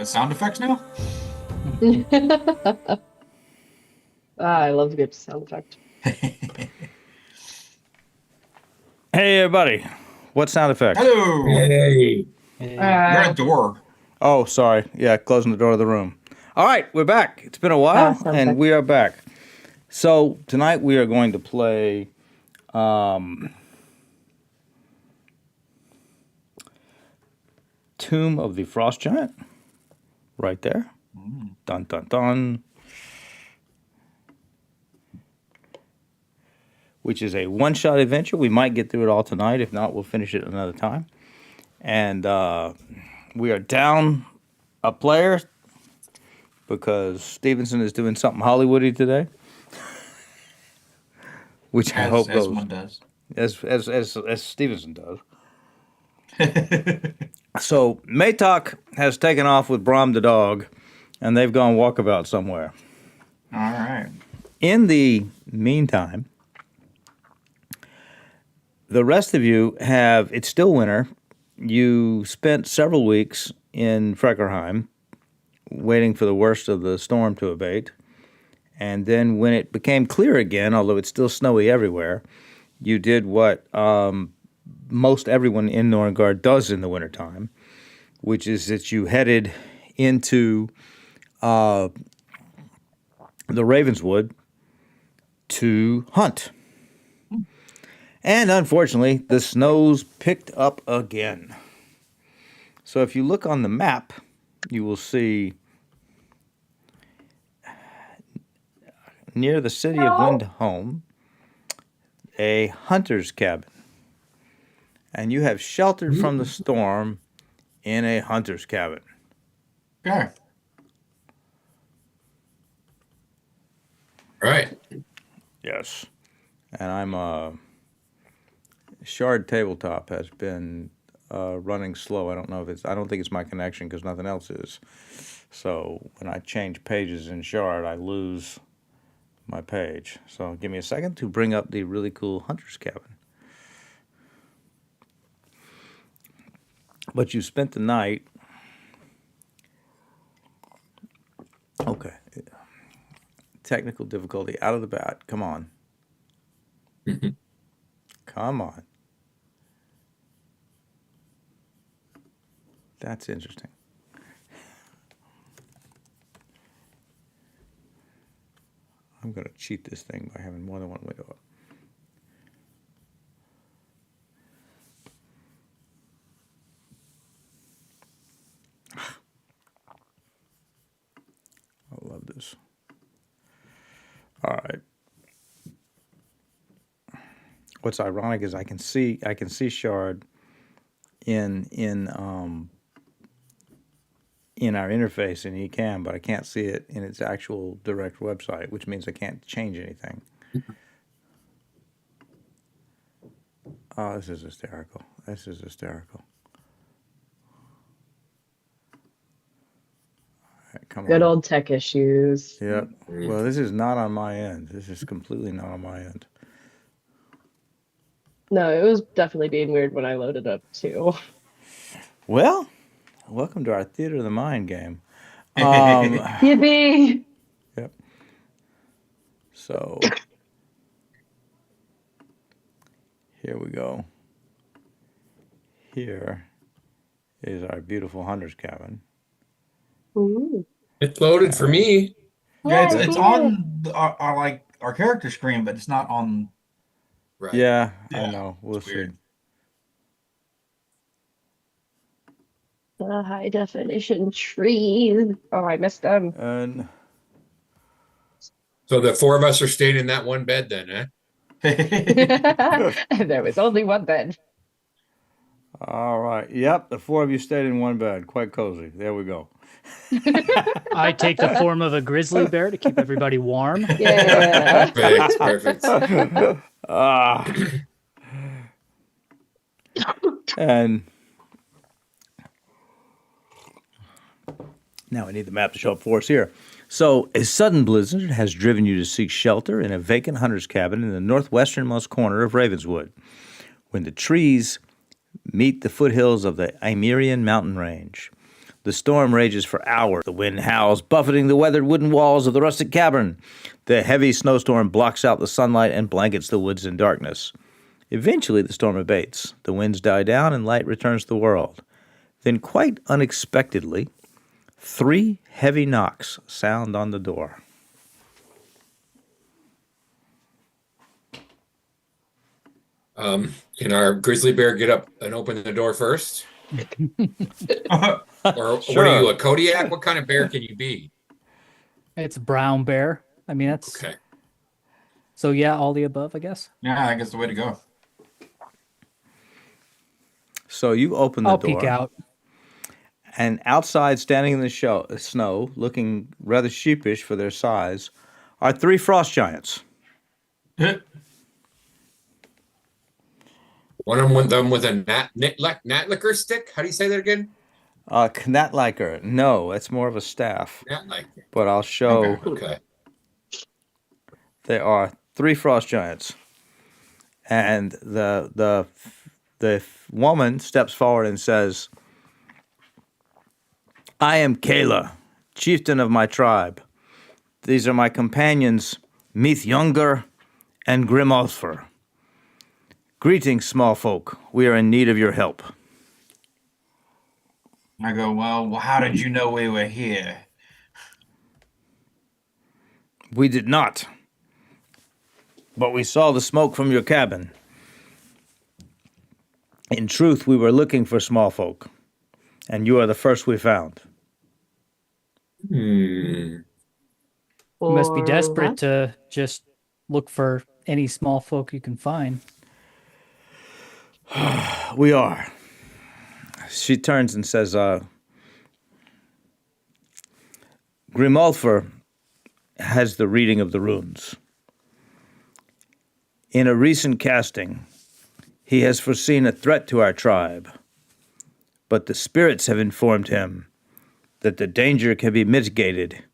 The sound effects now? I love the good sound effect. Hey, everybody. What sound effect? Hello! Hey. You're a door. Oh, sorry. Yeah, closing the door of the room. All right, we're back. It's been a while, sounds and good. we are back. So tonight we are going to play Tomb of the Frost Giant. Right there. Dun, dun, dun. Which is a one-shot adventure. We might get through it all tonight. If not, we'll finish it another time. And we are down a player because Stevenson is doing something Hollywoody today, which I hope As goes one does. as Stevenson does. So Maytok has taken off with Brom the dog, and they've gone walkabout somewhere. All right. In the meantime, the rest of you have, it's still winter. You spent several weeks in Freckerheim waiting for the worst of the storm to abate. And then when it became clear again, although it's still snowy everywhere, you did what most everyone in Norngard does in the wintertime, which is that you headed into the Ravenswood to hunt. And unfortunately, the snows picked up again. So if you look on the map, you will see near the city of Windholm a hunter's cabin. And you have sheltered from the storm in a hunter's cabin. Okay. Right. Yes. And I'm Shard Tabletop has been running slow. I don't think it's my connection because nothing else is. So when I change pages in Shard, I lose my page. So give me a second to bring up the really cool hunter's cabin. But you spent the night. Okay. Technical difficulty out of the bat. Come on. Come on. That's interesting. I'm going to cheat this thing by having more than one window up. I love this. All right. What's ironic is I can see Shard in our interface in eCam, but I can't see it in its actual direct website, which means I can't change anything. Oh, this is hysterical. This is hysterical. All right, come Good on. old tech issues. Yep. Well, this is not on my end. This is completely not on my end. No, it was definitely being weird when I loaded up too. Well, welcome to our Theater of the Mind game. Yippee! Yep. So here we go. Here is our beautiful hunter's cabin. Ooh. It loaded for me. Yeah, Yeah, it's I on our character screen, but it's not on. Right. Yeah, I Yeah, know. We'll it's see. weird. The high definition trees. Oh, I missed them. And So the four of us are staying in that one bed then, eh? There was only one bed. all right. Yep, the four of you stayed in one bed. Quite cozy. There we go. I take the form of a grizzly bear to keep everybody warm. Yeah. Perfect. And now I need the map to show up for us here. So, a sudden blizzard has driven you to seek shelter in a vacant hunter's cabin in the northwesternmost corner of Ravenswood. When the trees meet the foothills of the Aemirian mountain range, The storm rages for hours. The wind howls, buffeting the weathered wooden walls of the rustic cavern. The heavy snowstorm blocks out the sunlight and blankets the woods in darkness. Eventually, the storm abates. The winds die down and light returns to the world. Then, quite unexpectedly, 3 heavy knocks sound on the door. Can our grizzly bear get up and open the door first? Or what are you, a Kodiak? What kind of bear can you be? It's brown bear. I mean, that's Okay. so yeah, all the above, I guess. Yeah, I think it's the way to go. So you open the I'll door. peek out. And outside, standing in the snow, looking rather sheepish for their size, are 3 frost giants. One of them with a gnat liquor stick. How do you say that again? Knatliker. No, it's more of a staff. Gnat liquor. But I'll show. Okay. There are 3 frost giants, and the woman steps forward and says, "I am Kayla, chieftain of my tribe. These are my companions, Meath Younger and Grimulfer. Greetings, small folk. We are in need of your help." I go, well, how did you know we were here? "We did not, but we saw the smoke from your cabin. In truth, we were looking for small folk, and you are the first we found." You must be Or desperate what? to just look for any small folk you can find. "We are." She turns and says, "Grimulfer has the reading of the runes. In a recent casting, he has foreseen a threat to our tribe, but the spirits have informed him that the danger can be mitigated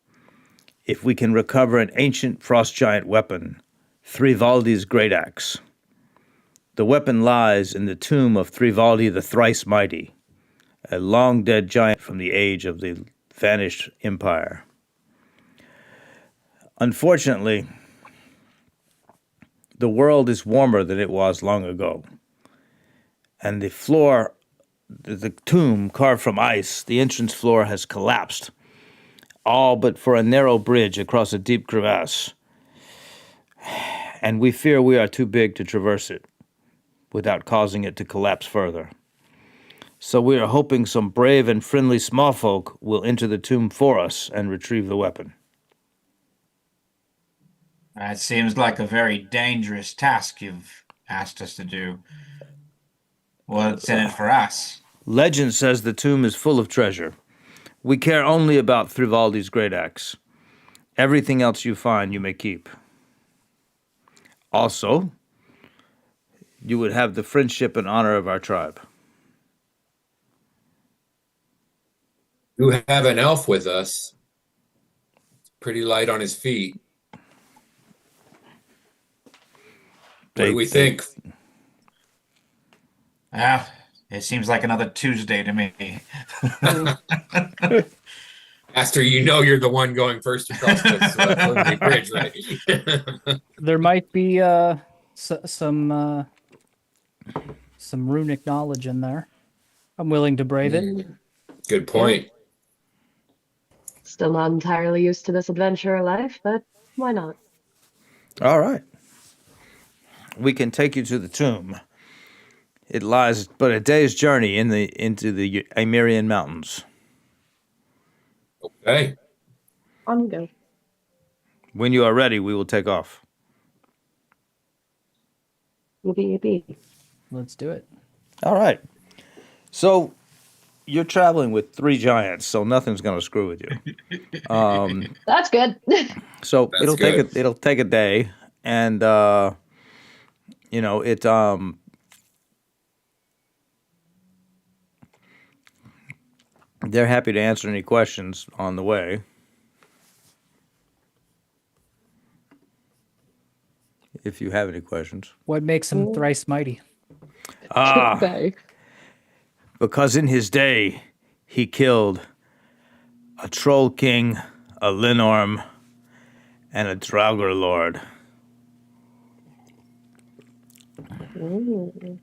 if we can recover an ancient frost giant weapon, Thrivaldi's great axe. The weapon lies in the tomb of Thrivaldi the Thrice Mighty, a long-dead giant from the age of the vanished empire. Unfortunately, the world is warmer than it was long ago, and the floor, the tomb carved from ice, the entrance floor has collapsed, all but for a narrow bridge across a deep crevasse, and we fear we are too big to traverse it without causing it to collapse further. So we are hoping some brave and friendly small folk will enter the tomb for us and retrieve the weapon." That seems like a very dangerous task you've asked us to do. What's in it for us? "Legend says the tomb is full of treasure. We care only about Thrivaldi's great axe. Everything else you find you may keep. Also, you would have the friendship and honor of our tribe." You have an elf with us. Pretty light on his feet. What do we think? Ah, it seems like another Tuesday to me. Master, you know you're the one going first across this Fernley Bridge, right? There might be some runic knowledge in there. I'm willing to brave it. Good point. Still not entirely used to this adventure life, but why not? All right. We can take you to the tomb. It lies but a day's journey into the Amirian Mountains. Okay. On go. When you are ready, we will take off. Yippee. Let's do it. All right. So you're traveling with 3 giants, so nothing's going to screw with you. That's good. So That's it'll good. it'll take a day, and it they're happy to answer any questions on the way. If you have any questions. What makes him thrice mighty? Ah, Bye. because in his day he killed a troll king, a Linorm, and a Draugr lord. Ooh.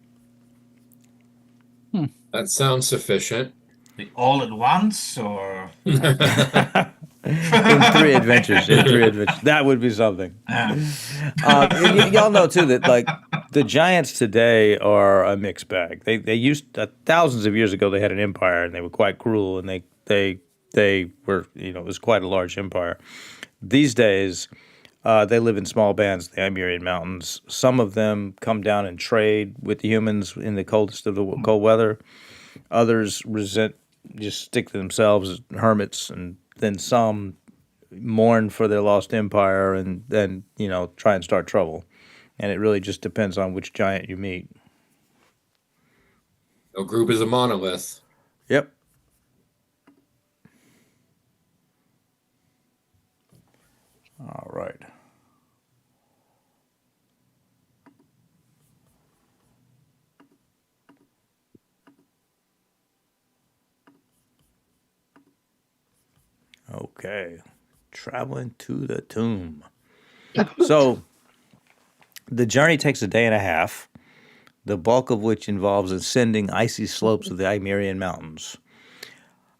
That sounds sufficient. All at once, or In 3 adventures. In 3 adventures. That would be something. yeah. And y'all know too that like the giants today are a mixed bag. They used thousands of years ago they had an empire and they were quite cruel and they were it was quite a large empire. These days they live in small bands, the Iberian Mountains. Some of them come down and trade with the humans in the coldest of the cold weather. Others just stick to themselves as hermits, and then some mourn for their lost empire and then try and start trouble. And it really just depends on which giant you meet. No group is a monolith. Yep. All right. Okay. Traveling to the tomb. So the journey takes a day and a half, the bulk of which involves ascending icy slopes of the Iberian Mountains.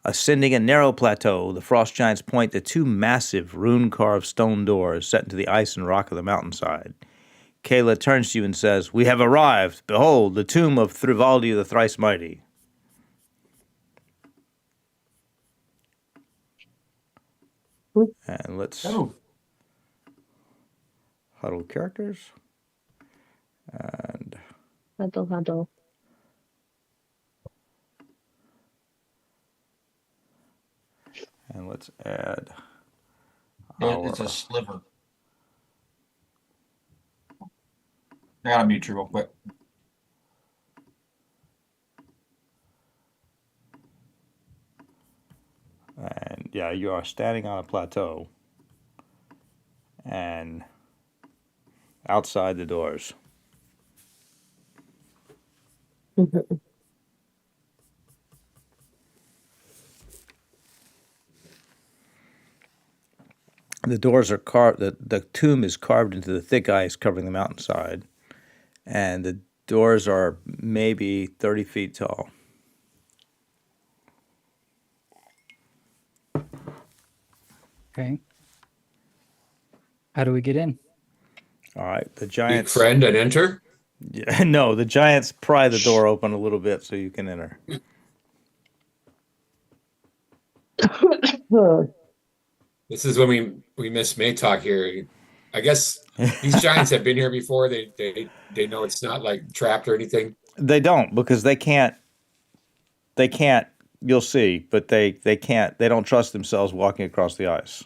Ascending a narrow plateau, the frost giants point to 2 massive rune-carved stone doors set into the ice and rock of the mountainside. Kayla turns to you and says, "We have arrived. Behold, the tomb of Thrivaldi the Thrice Mighty." And let's Oh, huddle characters. And Huddle, huddle. let's add it's a sliver. I gotta mute you real quick. And yeah, you are standing on a plateau and outside the doors. Mhm. The doors are carved, the tomb is carved into the thick ice covering the mountainside, and the doors are maybe 30 feet tall. Okay. How do we get in? All right, the Speak giants. friend and enter. Yeah, no, the giants pry the door open a little bit so you can enter. This is when we miss Maytalk here. I guess these giants have been here before. They know it's not like trapped or anything. They don't because they can't. They can't. You'll see, but they can't. They don't trust themselves walking across the ice.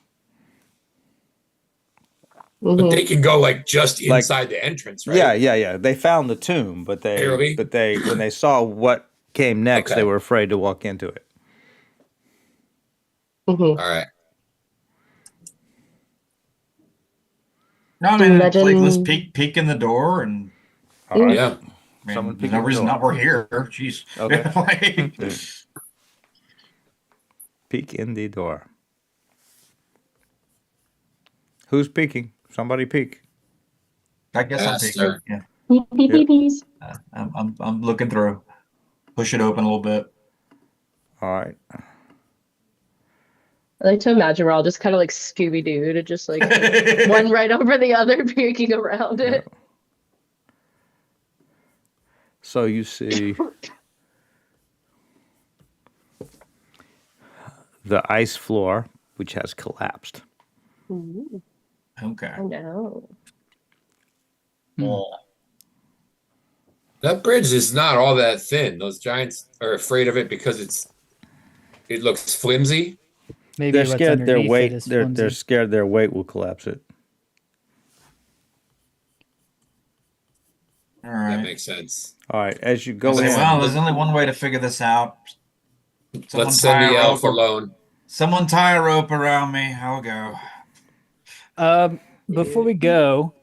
But they can go like just inside the entrance, right? Yeah. They found the tomb, but Barely. when they saw what came next, Okay. they were afraid to walk into it. All right. No, I mean, it's like, let's Imagine- peek in the door, and All right. Yeah. I mean, Someone there's peek no in the reason door. not we're here. Jeez. Okay. Like, Peek in the door. Who's peeking? Somebody peek. I guess I'm peeking. Faster. Yeah, I'm looking through. Push it open a little bit. All right. I like to imagine we're all just kind of like Scooby-Doo to just like one right over the other, peeking around it. So you see the ice floor, which has collapsed. Ooh, Okay. I know. Well, That bridge is not all that thin. Those giants are afraid of it because it looks flimsy. Maybe They're what's scared their underneath weight. it is They're flimsy. scared their weight will collapse it. all That right. makes sense. All right. As you go Say, in, well, there's only one way to figure this out. Someone Let's send tie the a elf rope. alone. Someone tie a rope around me. I'll go. Before we go,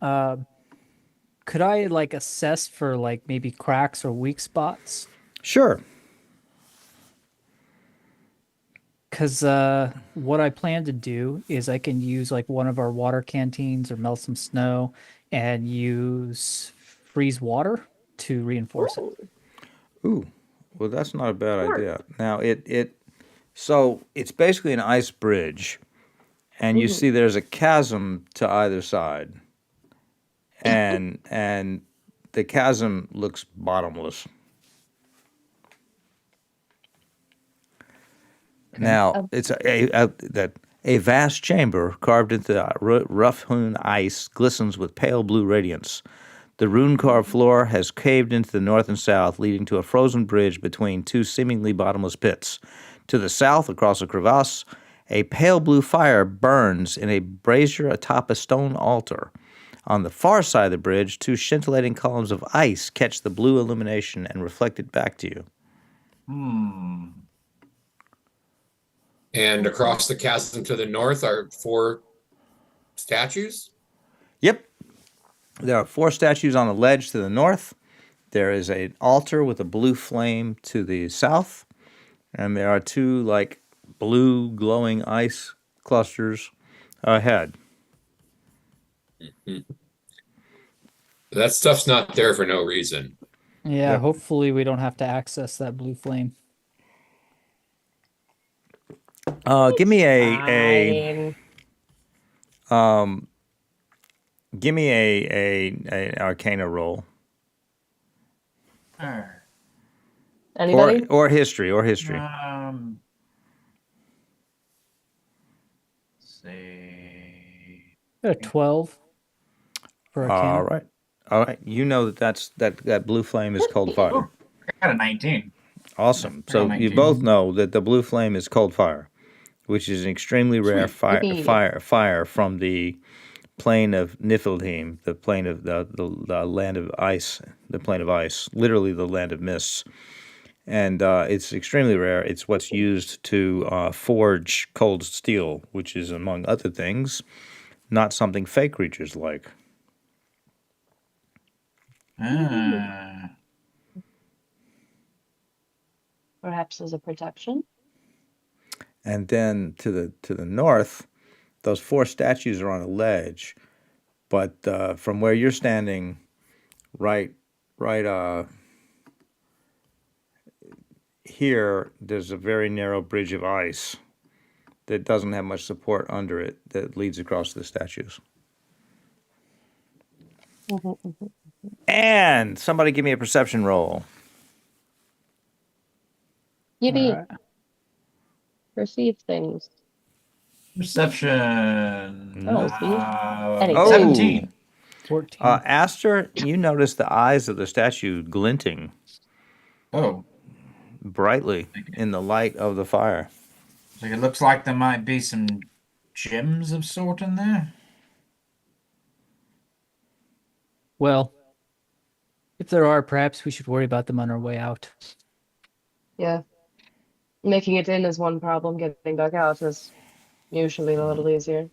could I like assess for like maybe cracks or weak spots? sure. because what I plan to do is I can use like one of our water canteens or melt some snow and use freeze water to reinforce it. Ooh, well, that's not a bad Sure. idea. Now, so it's basically an ice bridge, and you Mhm. see there's a chasm to either side, and the chasm looks bottomless. Now, it's a vast chamber carved into the rough-hewn ice glistens with pale blue radiance. The rune-carved floor has caved into the north and south, leading to a frozen bridge between two seemingly bottomless pits. To the south, across a crevasse, a pale blue fire burns in a brazier atop a stone altar. On the far side of the bridge, two scintillating columns of ice catch the blue illumination and reflect it back to you. And across the chasm to the north are 4 statues. Yep. There are 4 statues on a ledge to the north. There is an altar with a blue flame to the south. And there are 2 like blue glowing ice clusters ahead. That stuff's not there for no reason. Yeah, Yep. hopefully we don't have to access that blue flame. Give me a Fine. give me a Arcana roll Anybody? or history. Let's see. Got a 12 for Arcana. All right. You know that blue flame is cold fire. Oh, I got a 19. Awesome. Yeah, So you 19. both know that the blue flame is cold fire, which is an extremely rare Sweet. fire from the plane of Niflheim, the plane of the land of ice, the plane of ice, literally the land of mists. And it's extremely rare. It's what's used to forge cold steel, which is, among other things, not something fake creatures like. Ah. Perhaps as a protection. And then to the north, those 4 statues are on a ledge, but from where you're standing, right here, there's a very narrow bridge of ice that doesn't have much support under it that leads across the statues. And somebody give me a perception roll. Yippee. All right. Perceive things. Perception. Oh, see? Anything. Oh. 17. 14. Aster, you notice the eyes of the statue glinting Oh, brightly in the light of the fire. so it looks like there might be some gems of sort in there. Well, if there are, perhaps we should worry about them on our way out. Yeah. Making it in is one problem. Getting back out is usually a little easier.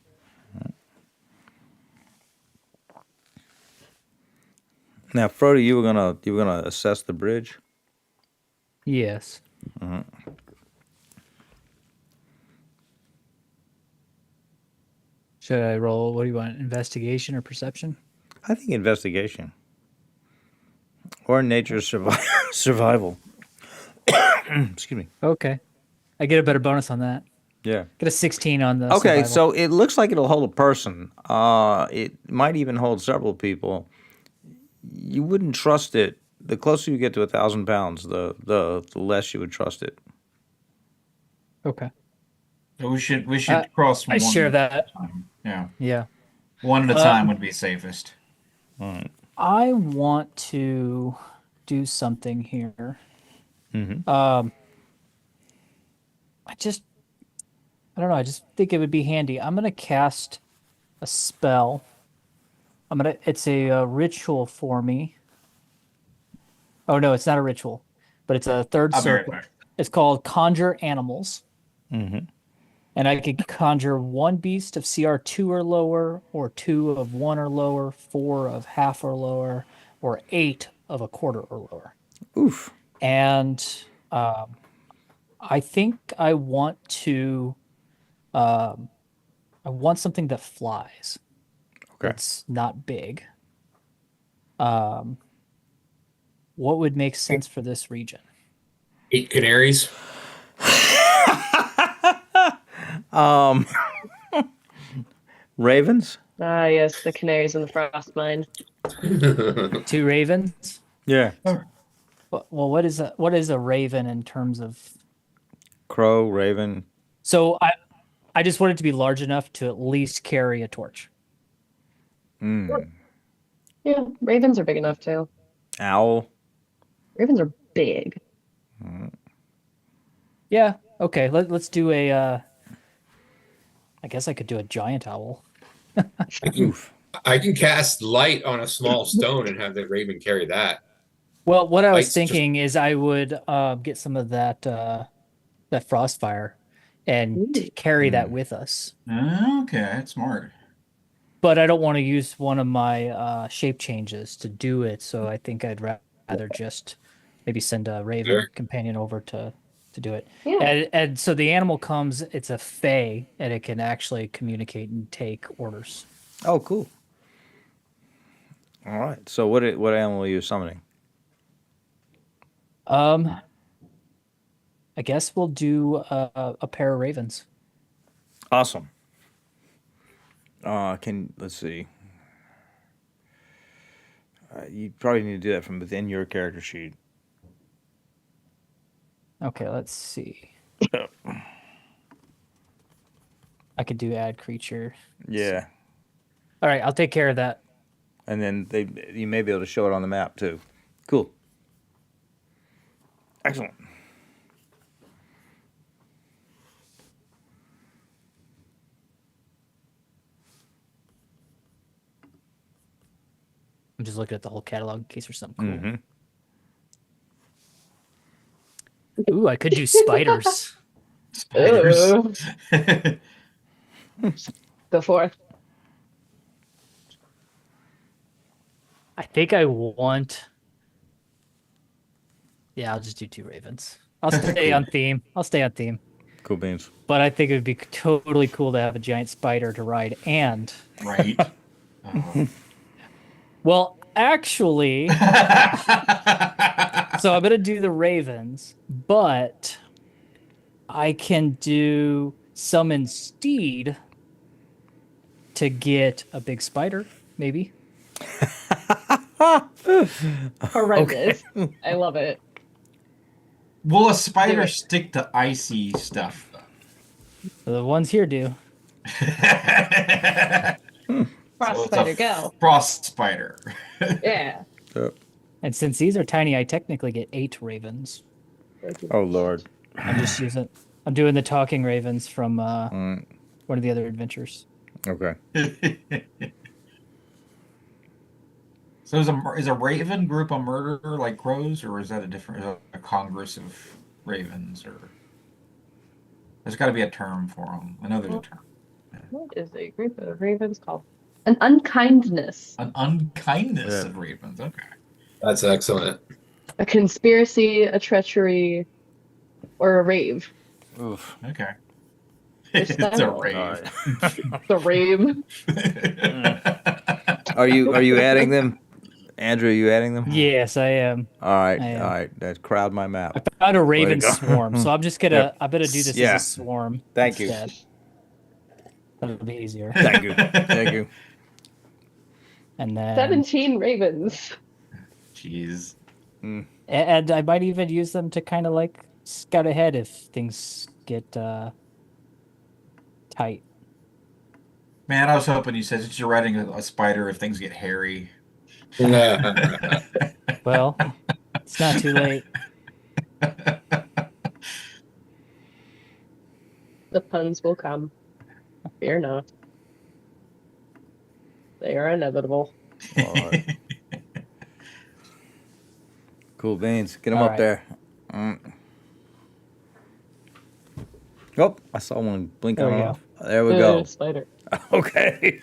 Now, Frodo, you were gonna assess the bridge. Yes. Should I roll? What do you want? Investigation or perception? I think investigation or nature's survival. Excuse me. Okay. I get a better bonus on that. Yeah. Get a 16 on the Okay, survival. so it looks like it'll hold a person. It might even hold several people. You wouldn't trust it. The closer you get to 1,000 pounds, the less you would trust it. Okay. So we should cross I one share at that. a time. Yeah. Yeah. One at a time would be safest. I want to do something here. Mm-hmm. I don't know. I just think it would be handy. I'm gonna cast a spell. It's a ritual for me. Oh no, it's not a ritual, but it's a third I'll be right circle. back. It's called Conjure Animals. Mm-hmm. And I could conjure 1 beast of CR 2 or lower, or 2 of 1 or lower, 4 of half or lower, or 8 of a quarter or lower. Oof. And I think I want to. I want something that flies. Okay. That's not big. Um, what would make sense for this region? 8 canaries. Um, ravens? Ah, yes, the canaries in the frost mine. 2 ravens. Yeah. Well, what is a raven in terms of? Crow, raven. So I just want it to be large enough to at least carry a torch. Mm. Yeah, ravens are big enough too. Owl. Ravens are big. Yeah. Okay. Let's do a. I guess I could do a giant owl. I can, Oof. I can cast light on a small stone and have the raven carry that. Well, what I was Light's just thinking is I would get some of that frostfire and Ooh. carry that with us. Okay, that's smart. But I don't want to use one of my shape changes to do it, so I think I'd rather just maybe send a raven Sure. companion over to do it. Yeah. And so the animal comes, it's a fae, and it can actually communicate and take orders. Oh, cool. All right. So what animal are you summoning? I guess we'll do a pair of ravens. Awesome. Let's see. You probably need to do that from within your character sheet. Okay, let's see. I could do add creature. Yeah. All right, I'll take care of that. And then you may be able to show it on the map too. Cool. Excellent. I'm just looking at the whole catalog in case there's something cool. Ooh, I could do spiders. Spiders. Go forth. I think I want. Yeah, I'll just do 2 ravens. I'll stay on theme. I'll stay on theme. Cool beans. But I think it would be totally cool to have a giant spider to ride. And, Right. Oh. well, actually, so I'm going to do the ravens, but I can do summon steed to get a big spider, maybe. Horrendous. I love it. Will a spider Do it. stick to icy stuff? The ones here do. Frost So it's spider, a go. Frost spider. Yeah. And since these are tiny, I technically get 8 ravens. Oh Lord. I'm doing the talking ravens from one of the other adventures. Okay. So is a raven group a murderer like crows, or is that a congress of ravens, or there's got to be a term for them? I know there's a term. What is a group of ravens called? An unkindness. An unkindness Yeah. of ravens. Okay. That's excellent. A conspiracy, a treachery, or a rave. Oof. Okay. It's It's a several. rave. The rave. Are you adding them? Andrew, are you adding them? Yes, I am. All right. I am. All right. That's crowd my map. Found a raven go. swarm, so I'm just gonna. Yep. I'm gonna do this Yeah. as a swarm. Thank you. instead. That'll be easier. Thank you. Thank you. And then, 17 ravens. Jeez. and I might even use them to kind of like scout ahead if things get tight. Man, I was hoping you said that you're riding a spider if things get hairy. Well, it's not too late. The puns will come. Fear not. They are inevitable. All right. Cool beans. Get them All up right. there. Oh, I saw one blink There we off. There we go. Spider. Okay.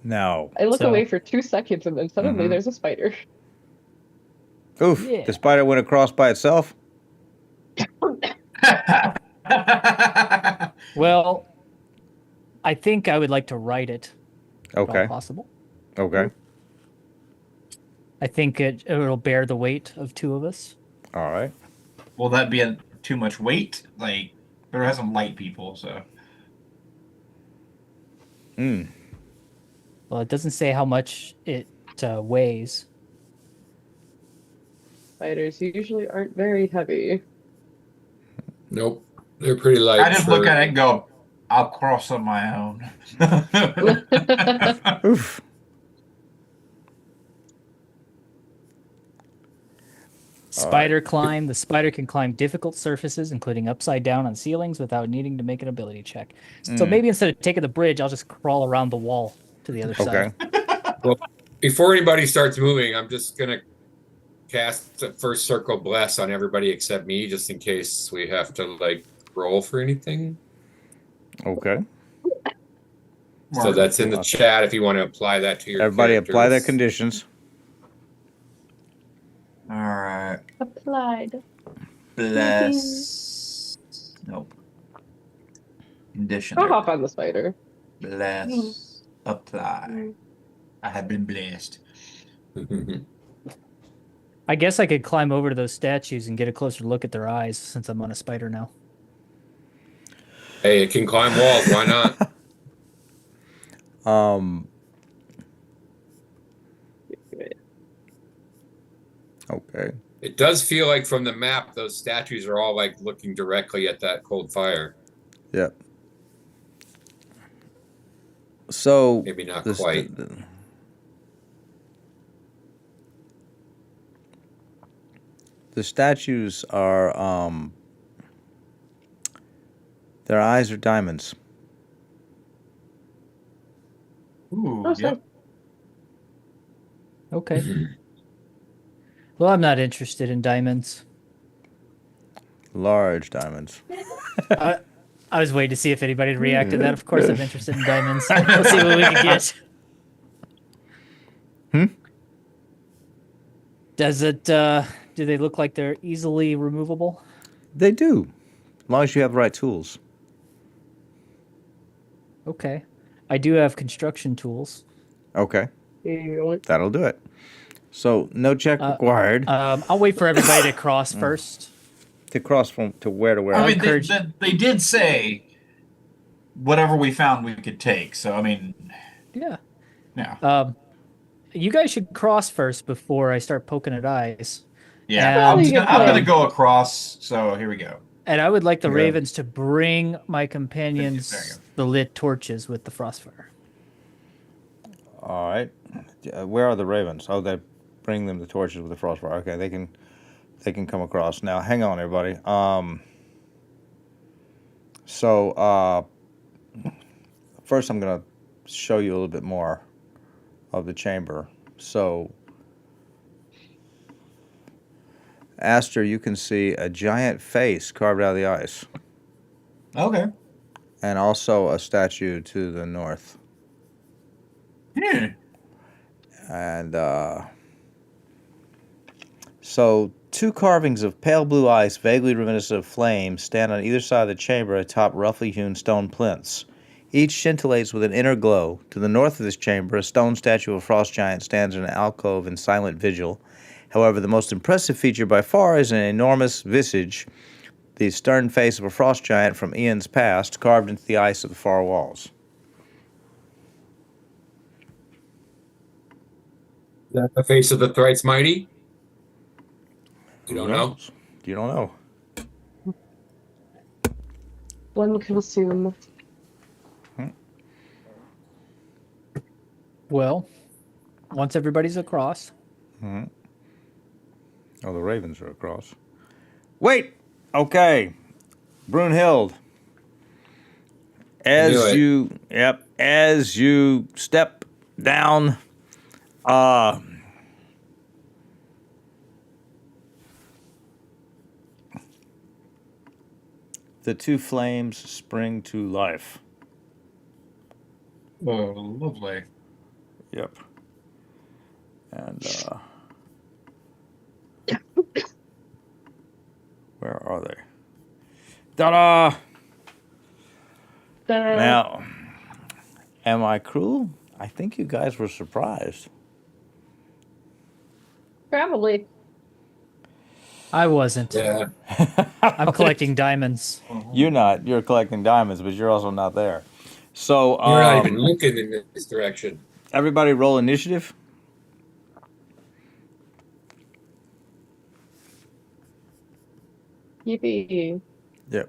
Now, I look So- away for 2 seconds and then suddenly Mhm. there's a spider. Oof. Yeah. The spider went across by itself? Well, I think I would like to ride it, if at all Okay. possible. Okay. I think it'll bear the weight of two of us. All right. Will that be too much weight? Like, there has some light people, so. Hmm. Well, it doesn't say how much it weighs. Spiders usually aren't very heavy. Nope. They're pretty I light just look for at it and go, I'll cross on my own. Oof. Spider climb. The spider can climb difficult surfaces, including upside down on ceilings, without needing to make an ability check. So maybe instead of taking the bridge, I'll just crawl around the wall to the other Okay. side. well, before anybody starts moving, I'm just gonna cast a first circle bless on everybody except me, just in case we have to like roll for anything. Okay. So that's in the chat if you want to apply that to your Everybody apply their characters. conditions. All right. Applied. Bless. Nope. Condition. I'll hop on the spider. Bless. Apply. I have been blessed. I guess I could climb over to those statues and get a closer look at their eyes since I'm on a spider now. Hey, it can climb walls. Why not? Okay. It does feel like from the map, those statues are all like looking directly at that cold fire. Yep. So Maybe not this- quite. The statues are their eyes are diamonds. Ooh, Oh, yep. Okay. Well, I'm not interested in diamonds. Large diamonds. I was waiting to see if anybody would react to that. Of course, I'm interested in diamonds. Let's see what we can get. Does it? Do they look like they're easily removable? They do. As long as you have the right tools. Okay. I do have construction tools. Okay. You want- That'll do it. So no check required. I'll wait for everybody to cross first. To cross from to where to where. I mean, encourage- they did say whatever we found we could take. So, I mean, Yeah. yeah. You guys should cross first before I start poking at eyes. Yeah. Um, I'm gonna go across. So, here we go. And I would like the Yeah. ravens to bring my There you companions the lit torches with the frostfire. All right. Where are the ravens? Oh, they bring them the torches with the frostfire. Okay, they can come across. Now, hang on, everybody. First I'm going to show you a little bit more of the chamber. So, Aster, you can see a giant face carved out of the ice, Okay. and also a statue to the north. Yeah. And so two carvings of pale blue ice, vaguely reminiscent of flame, stand on either side of the chamber atop roughly hewn stone plinths. Each scintillates with an inner glow. To the north of this chamber, a stone statue of a frost giant stands in an alcove in silent vigil. However, the most impressive feature by far is an enormous visage, the stern face of a frost giant from eons past, carved into the ice of the far walls. Is that the face of the thrice mighty? You don't Who know? knows? You don't know. One can assume. Well, once everybody's across, Oh, the ravens are across. Wait! Okay. Brunhild. Knew it. As you step down, the two flames spring to life. Oh, lovely. Yep. And Ta-da! Ta-da. Now, am I cruel? I think you guys were surprised. Probably. I wasn't. Yeah. I'm collecting diamonds. You're not. You're collecting diamonds, but you're also not there. So, You're not even looking in this direction. everybody roll initiative. Yippee. Yep.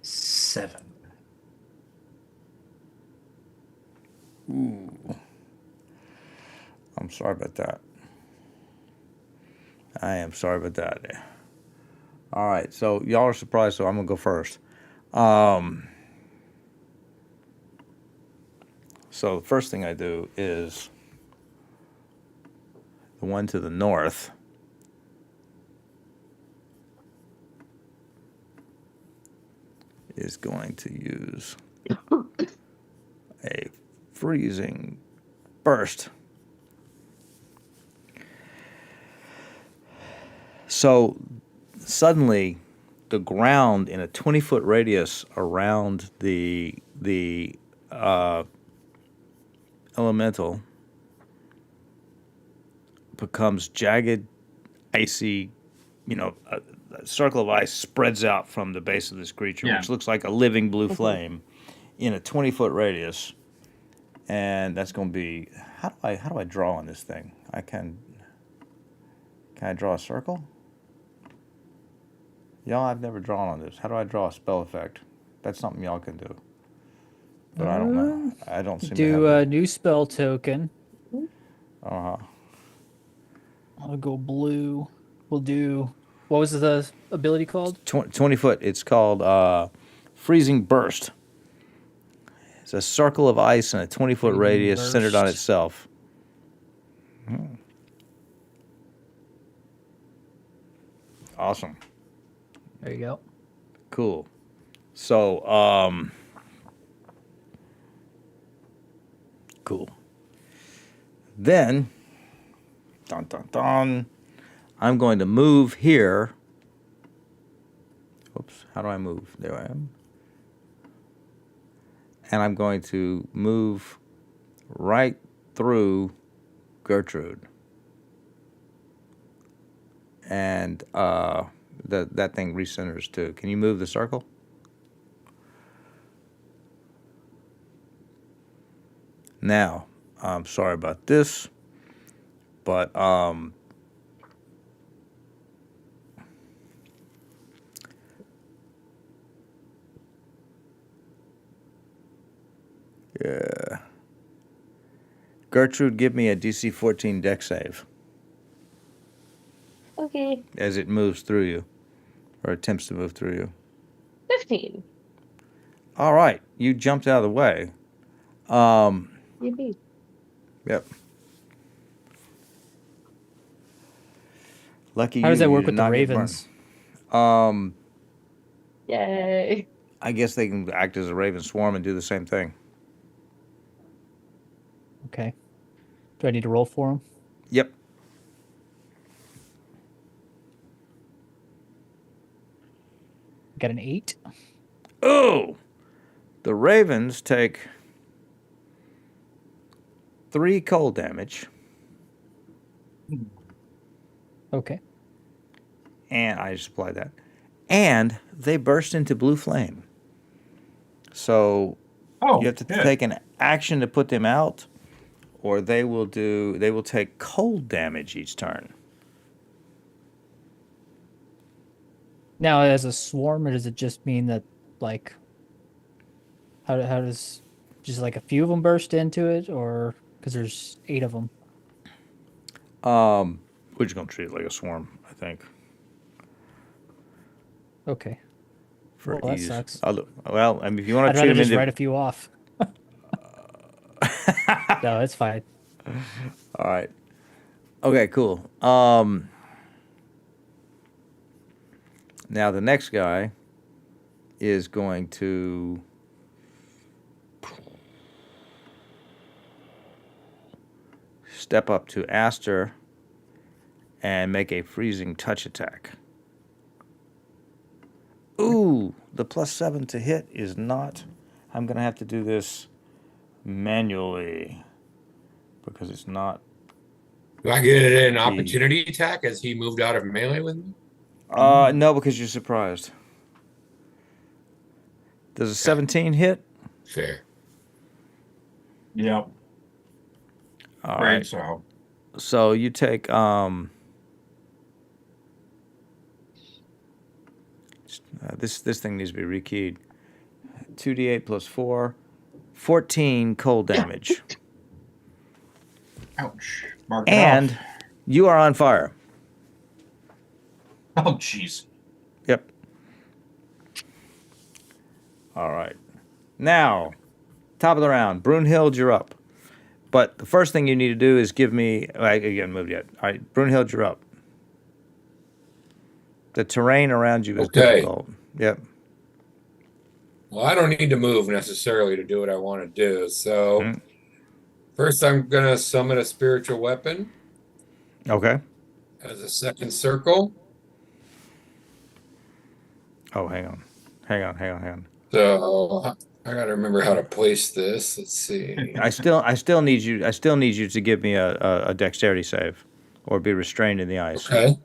Seven. I'm sorry about that. I am sorry about that. All right, so y'all are surprised, so I'm gonna go first. So the first thing I do is the one to the north. Is going to use a freezing burst. So suddenly, the ground in a 20-foot radius around the elemental becomes jagged, icy. A circle of ice spreads out from the base of this creature, Yeah. which looks like a living blue flame, in a 20-foot radius. And that's going to be how do I draw on this thing? Can I draw a circle? Y'all, I've never drawn on this. How do I draw a spell effect? That's something y'all can do. But I don't know. I don't seem to Do have a new spell token. Uh-huh. I'll go blue. We'll do. What was the ability called? 20 foot. It's called Freezing Burst. It's a circle of ice in a 20-foot Freezing radius centered on Burst. itself. Awesome. There you go. Cool. So, cool. Then, dun dun dun, I'm going to move here. Oops, how do I move? There I am. And I'm going to move right through Gertrude. And that thing recenters too. Can you move the circle? Now, I'm sorry about this, but yeah. Gertrude, give me a DC 14 deck save Okay. as it moves through you, or attempts to move through you. 15. All right, you jumped out of the way. Yippee. Yep. Lucky How does you, that you work did with the not get burned. ravens? Yay. I guess they can act as a raven swarm and do the same thing. Okay. Do I need to roll for them? Yep. Got an 8. Oh! The ravens take 3 cold damage, Okay. and I just applied that. And they burst into blue flame. So Oh, you have to good. take an action to put them out, or they will take cold damage each turn. Now, as a swarm, or does it just mean that, like, how does just like a few of them burst into it, or because there's 8 of them? We're just gonna treat it like a swarm, I think. Okay. For Well, that ease. sucks. Well, I mean, if you want I'd to treat rather them just write a few off. No, it's fine. All right. Okay, cool. Now the next guy is going to step up to Aster and make a freezing touch attack. Ooh, the +7 to hit is not. I'm going to have to do this manually because it's not. Do I get an opportunity attack as he moved out of melee with me? No, because you're surprised. Does a 17 hit? Fair. Yep. All Right. right. So So you take this thing needs to be rekeyed. 2d8 plus 4, 14 cold damage. ouch. Mark it And off. you are on fire. Oh jeez. Yep. All right. Now, top of the round. Brunhild, you're up. But the first thing you need to do is give me. Again, moved yet. All right, Brunhild, you're up. The terrain around you is Okay. difficult. Yep. Well, I don't need to move necessarily to do what I want to do. So Mhm. first, I'm gonna summon a spiritual weapon Okay. as a second circle. Oh, hang on. Hang on. So I gotta remember how to place this. Let's see. I still need you. I still need you to give me a dexterity save, or be restrained in the ice. Okay.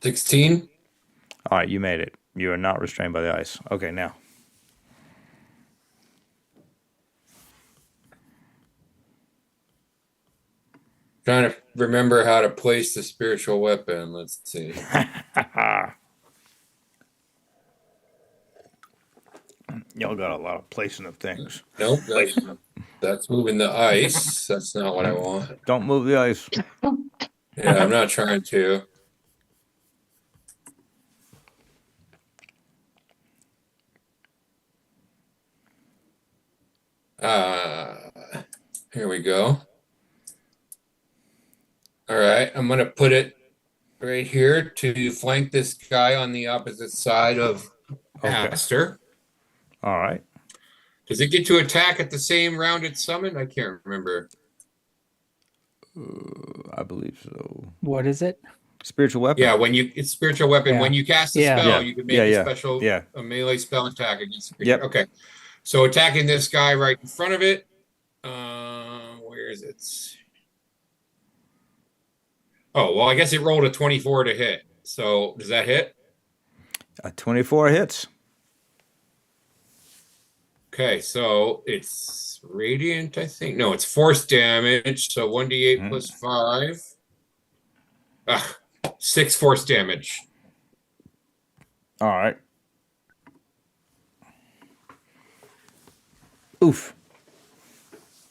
16. All right, you made it. You are not restrained by the ice. Okay, now. Trying to remember how to place the spiritual weapon. Let's see. Y'all got a lot of placing of things. Nope, that's moving the ice. That's not what I want. Don't move the ice. Yeah, I'm not trying to. Uh, Here we go. All right, I'm gonna put it right here to flank this guy on the opposite side of Okay. Aster. All right. Does it get to attack at the same round it's summoned? I can't remember. I believe so. What is it? Spiritual weapon. Yeah, it's spiritual weapon. Yeah. When you cast a Yeah. spell, Yeah. you can make Yeah, a yeah. special Yeah. a melee spell attack against the Yep. creature. Okay. So attacking this guy right in front of it. Where is it? Oh, well, I guess it rolled a 24 to hit. So does that hit? A 24 hits. Okay, so it's radiant, I think. No, it's force damage. So 1d8 plus 5. 6 force damage. All right. Oof.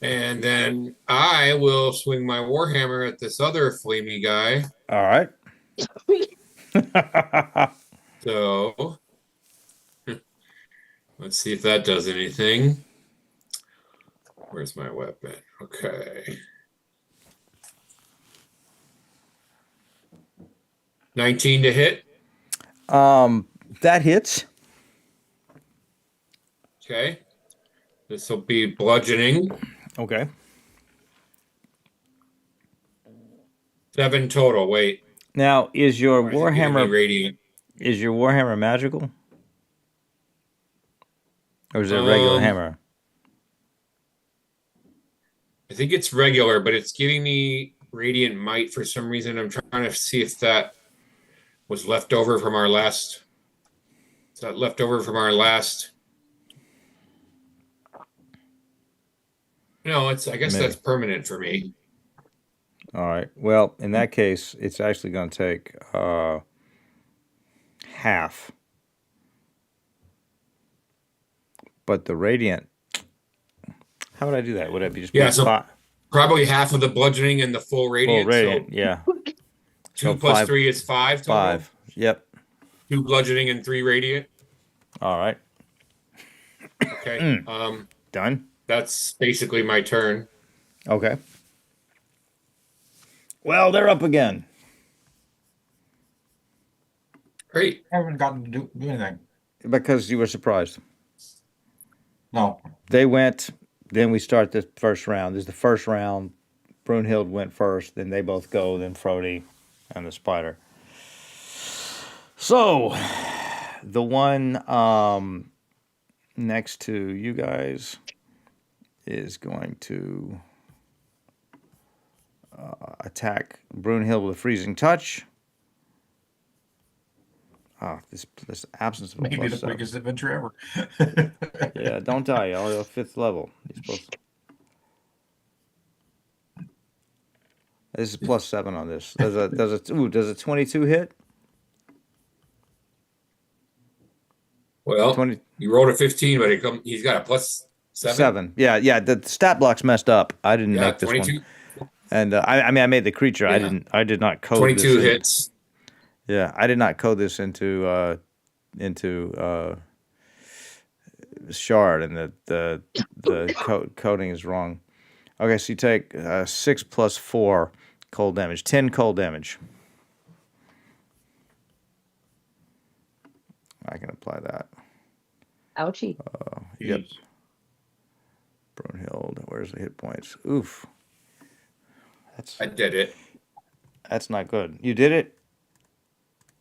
And then I will swing my warhammer at this other flamey guy. All right. So let's see if that does anything. Where's my weapon? Okay. 19 to hit. That hits. Okay. This will be bludgeoning. Okay. 7 total. Wait. Now, is your Or is it giving me warhammer radiant? magical? Or is it a regular hammer? I think it's regular, but it's giving me radiant might for some reason. I'm trying to see if that was left over from our last. Is that left over from our last? No, I guess Maybe. that's permanent for me. All right. Well, in that case, it's actually going to take half. But the radiant. How would I do that? Would it be just Yeah, so five? probably half of the bludgeoning and the full radiant. Full radiant, So yeah. 2 So plus five- 3 is 5 total. 5. Yep. 2 bludgeoning and 3 radiant. All right. Okay. Done. That's basically my turn. Okay. Well, they're up again. Great. I haven't gotten to do anything. Because you were surprised. No. They went Then we start the first round. This is the first round. Brunhild went first, then they both go, then Frody and the spider. So, the one next to you guys is going to attack Brunhild with a freezing touch. Ah, this absence of a Maybe plus the 7. quickest adventure ever. Yeah, don't die, y'all. You're 5th level. You're supposed to... This is plus 7 on this. Does a 22 hit? Well, 20 you rolled a 15, but he's got a plus 7. 7. Yeah. The stat block's messed up. I didn't Yeah, make this 22. one, and I mean, I made the creature. Yeah. I did not code 22 this in. hits. Yeah, I did not code this into shard, and the coding is wrong. Okay, so you take 6 plus 4 cold damage, 10 cold damage. I can apply that. Ouchie. Yep. Jeez. Brunhild, where's the hit points? Oof. I did it. That's not good. You did it?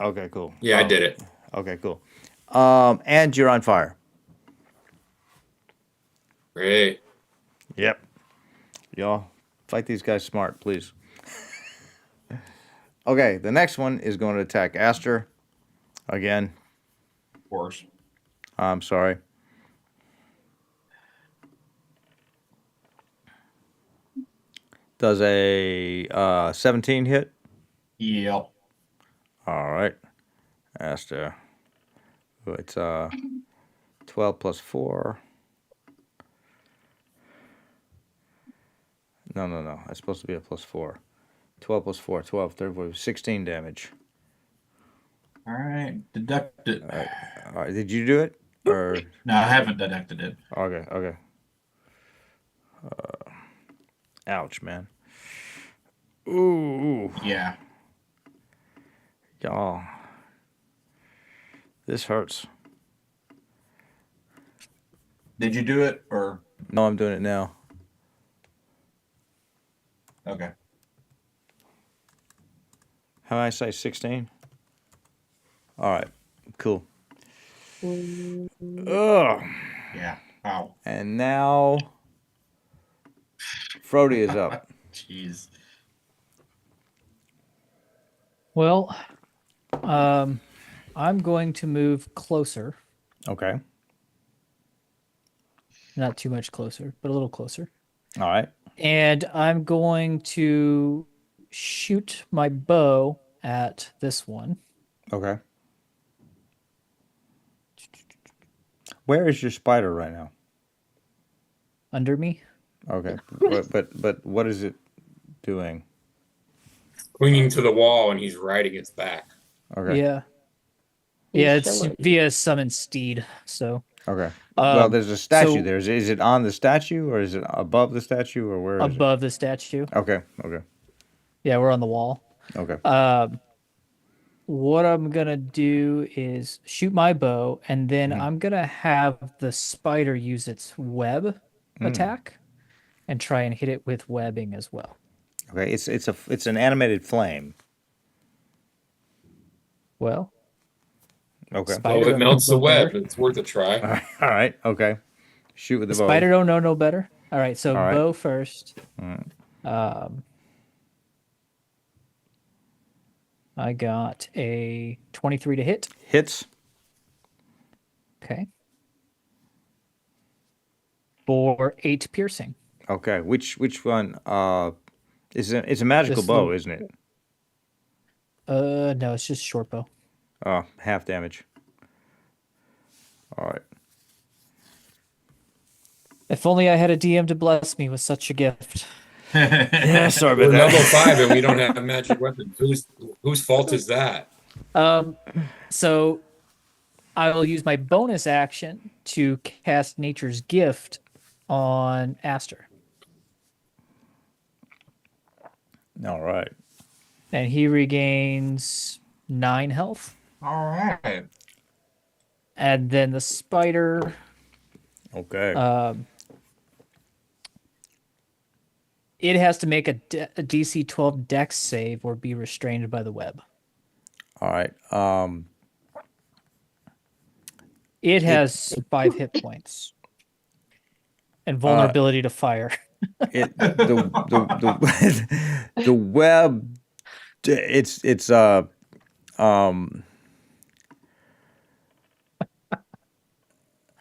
Okay, cool. Yeah, I did it. Okay, cool. And you're on fire. Great. Yep. Y'all, fight these guys smart, please. Okay, the next one is going to attack Aster. Again, Of course. I'm sorry. Does a 17 hit? Yep. All right. Aster. It's 12 plus 4. No. That's supposed to be a plus 4. 12 plus 4, 12, 34, 16 damage. All right. Deduct it. All right. Did you do it? Or No, I haven't deducted it. okay. Ouch, man. Ooh. Yeah. Y'all. This hurts. Did you do it or No, I'm doing it now. okay? How did I say 16? All right. Cool. Ugh. Yeah. Wow. And now Frody is up. Jeez. Well, I'm going to move closer. Okay. Not too much closer, but a little closer. All right. And I'm going to shoot my bow at this one. Okay. Where is your spider right now? Under me. Okay. But what is it doing? Clinging to the wall, and he's riding its back. Okay. Yeah. He's Yeah, it's chilling. via summon steed. So Okay. Well, there's a statue so- there. Is it on the statue or is it above the statue or where is above the statue. it? Okay. Okay. Yeah, we're on the wall. Okay. What I'm gonna do is shoot my bow, and then I'm gonna have the spider use its web attack, and try and hit it with webbing as well. Okay. It's an animated flame. Well, Okay. Spider Oh, it don't melts know the web. better. It's worth a try. All right. Okay. Shoot with the bow. Spider don't know no better. All right, so All right. bow first. right. I got a 23 to hit. Hits. Okay. For 8 piercing. Okay. Which one? It's a magical This bow, little- isn't it? No, it's just short bow. Oh, half damage. All right. If only I had a DM to bless me with such a gift. Yeah, sorry We're about level that. 5 and we don't have magic weapons. Whose fault is that? So I will use my bonus action to cast Nature's Gift on Aster. All right. And he regains 9 health. All right. And then the spider, Okay. it has to make a DC 12 Dex save or be restrained by the web. All right. It has 5 hit points and vulnerability to fire. The web. It's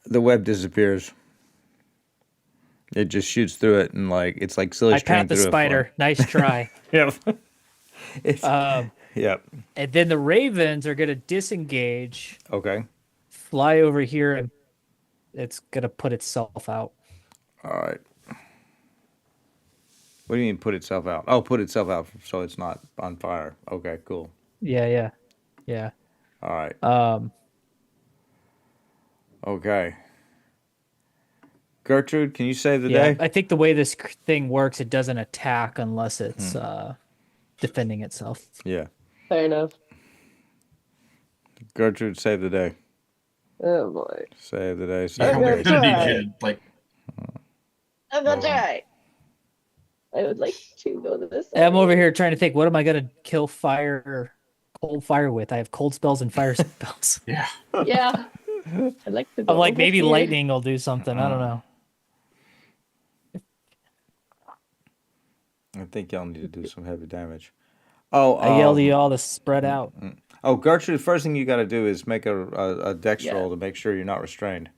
the web disappears. It just shoots through it and it's like silly I string pat the through a spider. Nice try. Yep. It's, yep. And then the ravens are going to disengage, Okay. fly over here, and it's going to put itself out. All right. What do you mean put itself out? Oh, put itself out so it's not on fire. Okay, cool. Yeah. All right. Um, Okay. Gertrude, can you save the yeah, day? I think the way this thing works, it doesn't attack unless it's defending itself. Yeah. Fair enough. Gertrude, save the day. Oh boy. Save the day. Yeah, Save I'm the we're gonna day. gonna try. need you to I'm gonna Oh. try. I would like to go to this. I'm over here trying to think, what am I going to kill cold fire with? I have cold spells and fire spells. yeah. Yeah. I'd like to go I'm like, over maybe here. lightning will do something. I don't know. I think y'all need to do some heavy damage. Oh, I yelled at y'all to spread out. Oh, Gertrude, the first thing you got to do is make a dex Yeah. roll to make sure you're not restrained.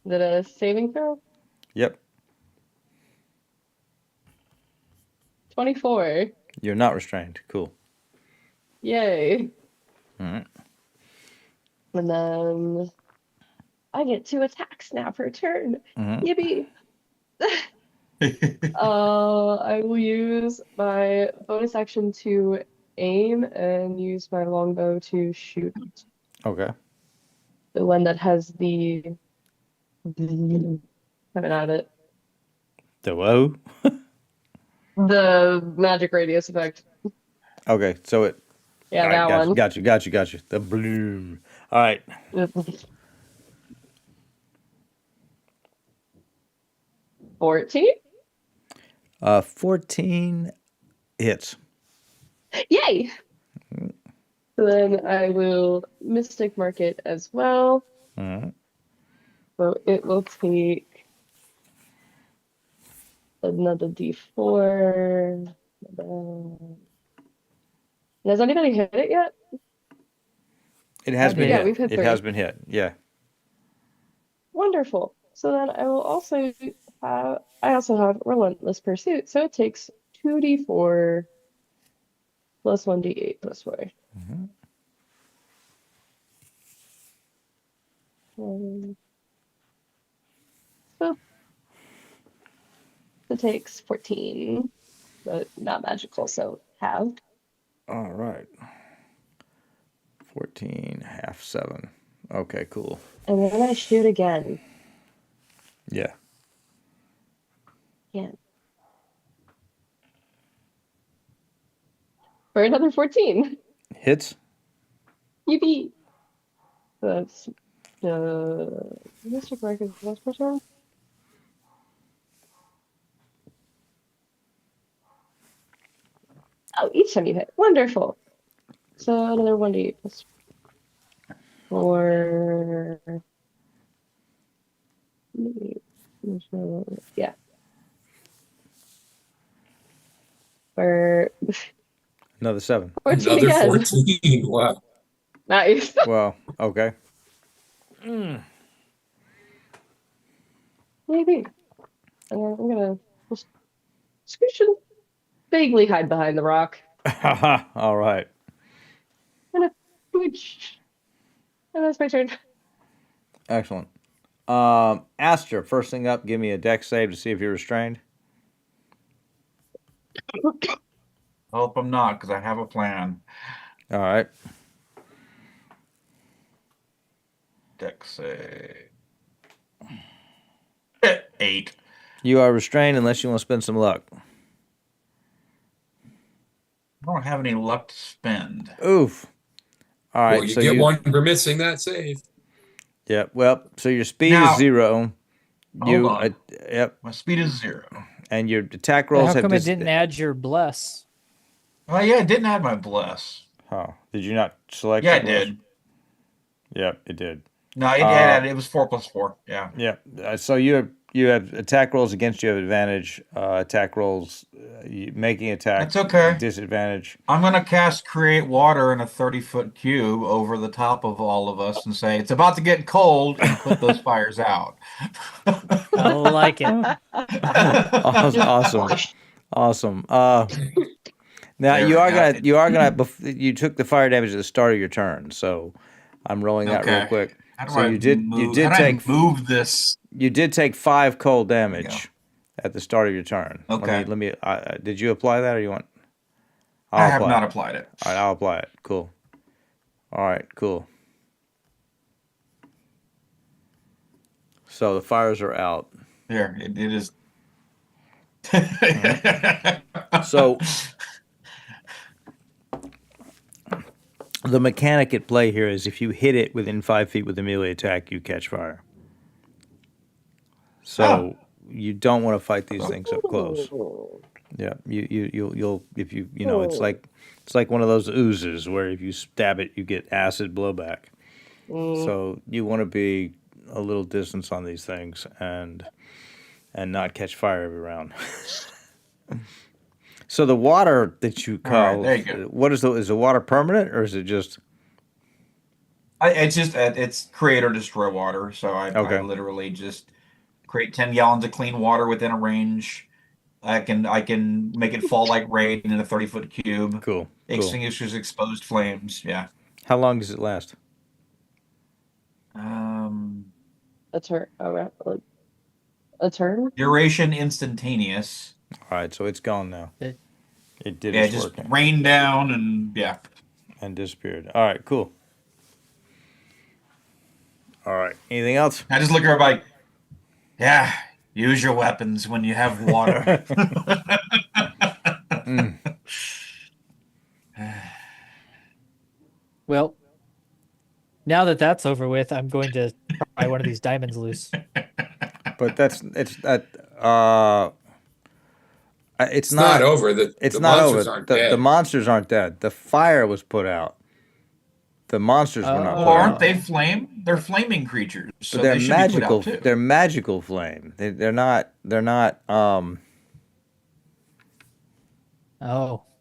Is it a saving throw? Yep. 24. You're not restrained. Cool. Yay. All right. And then I get 2 attacks now per turn. Mhm. Yippee. I will use my bonus action to aim and use my longbow to shoot Okay. the one that has the haven't had it. The whoa. The magic radius effect. Okay, so it. Yeah, all right, that one. Got you. The blue. All right. 14? 14 hits. Yay! So then I will Mystic Mark it as well. All right. So it will take another D4. Has anybody hit it yet? It has been Yeah, hit. we've hit It 3. has been hit. Yeah. Wonderful. So then I will also have Relentless Pursuit. So it takes 2d4 plus 1d8 plus 4. Mhm. So it takes 14, but not magical, so halved. All right. 14, half 7. Okay, cool. And then I shoot again. Yeah. Again. For another 14. Hits? Yippee! That's Mystic Mark is this per turn? Oh, each time you hit. Wonderful. So another 1d8 plus 4. Yeah. For Another 7. 14 Another again. 14. Wow. Nice. Well, okay. Maybe. And then I'm gonna just scooch and vaguely hide behind the rock. All right. I'm gonna scooch. And that's my turn. Excellent. Aster, first thing up, give me a dex save to see if you're restrained. Hope I'm not, because I have a plan. All right. Dex save. 8. You are restrained unless you want to spend some luck. I don't have any luck to spend. Oof. All right. Well, you so get one for missing that save. Yeah. Well, so your speed Now- is 0. Hold on. Yep. My speed is 0. And your attack Then rolls how have come it didn't add your bless? Oh yeah, it didn't add my bless. Oh, did you not select Yeah, the it bless? did. Yeah, it did. No, it added. It was 4+4. Yeah. Yeah. So you have attack rolls against you have advantage. Attack rolls, making attack That's okay. disadvantage. I'm gonna cast Create Water in a 30-foot cube over the top of all of us and say it's about to get cold and put those fires out. I like it. Awesome, awesome. Now There we go. you took the fire damage at the start of your turn, so I'm rolling that real Okay. quick. How do So I you move? did How do I take move this? 5 cold There we go. damage at the start of your turn. Okay. Let me. Did you apply that, or you want? I I'll have apply not it. applied it. All right, I'll apply it. Cool. All right, cool. So the fires are out. There, it is. So the mechanic at play here is if you hit it within 5 feet with a melee attack, you catch fire. So you don't want to fight these things up close. Yeah, you'll if you know it's like one of those oozes where if you stab it, you get acid blowback. So you want to be a little distance on these things and not catch fire every round. So the water that you All right, call, there you go. what is the water permanent or is it just It's just it's create or destroy water. So I okay? literally just create 10 gallons of clean water within a range. I can make it fall like rain in a 30-foot cube. Cool. Extinguishes exposed flames. Yeah. How long does it last? A turn. A turn. Duration instantaneous. All right, so it's gone now. It- It did Yeah, its just work rain down and yeah. and disappeared. All right, cool. All right, anything else? I just look at everybody. Yeah, use your weapons when you have water. Well, now that that's over with, I'm going to pry one of these diamonds loose. But it's It's not over. The not monsters over. aren't The dead. monsters aren't dead. The fire was put out. The monsters were not Oh. put Well, out. aren't they flame? They're flaming creatures, so But they're they should be put magical. out too. They're magical flame. They're not. They're not. Oh,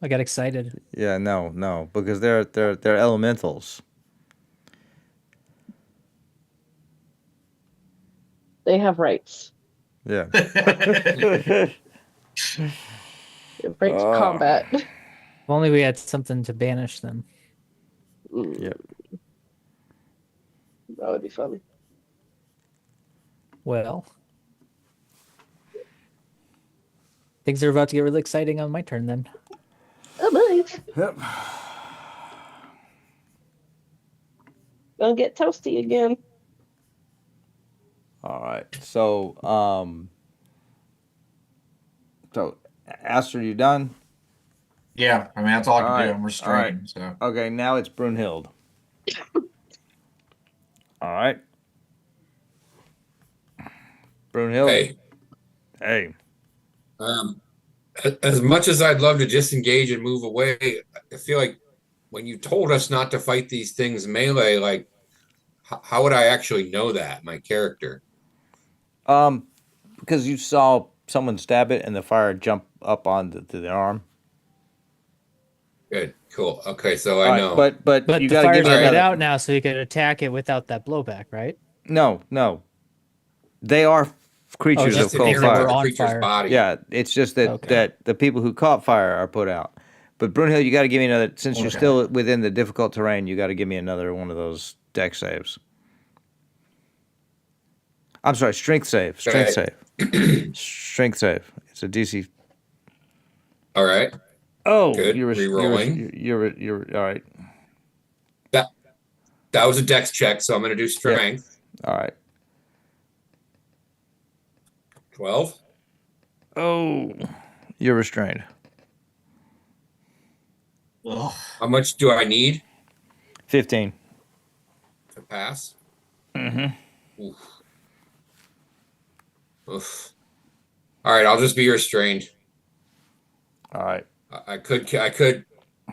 I got excited. Yeah. No. Because they're elementals. They have rights. Yeah. Right to combat. If only we had something to banish them. Yep. That would be fun. Well, things are about to get really exciting on my turn then. Oh, nice. Yep. Gonna get toasty again. All right. So Aster, you done? Yeah, I mean that's all I can All do. right, I'm all restrained, so Okay. Now it's Brunhild. All right. Brunhild. Hey, Hey. as much as I'd love to disengage and move away, I feel like when you told us not to fight these things melee, like how would I actually know that, my character? Because you saw someone stab it and the fire jump up onto the arm. Good, cool. Okay, so All I right, know. but you the got to give fire's me right another. out now, so you can attack it without that blowback, right? No. They are creatures just of to cold make sure inherent we're to fire. the on creature's fire. body. Yeah, it's just that Okay. that the people who caught fire are put out. But Brunhild, you got to give me another. Since you're Okay. still within the difficult terrain, you got to give me another one of those deck saves. I'm sorry, strength save. Strength Okay. save. Strength save. It's a DC. All right. Oh, Good. you're Rerolling. you're all right. That was a dex check, so I'm going to do strength. All right. 12. Oh, you're restrained. ugh. How much do I need 15. to pass? Mm-hmm. Oof. Oof. All right, I'll just be restrained. All right. I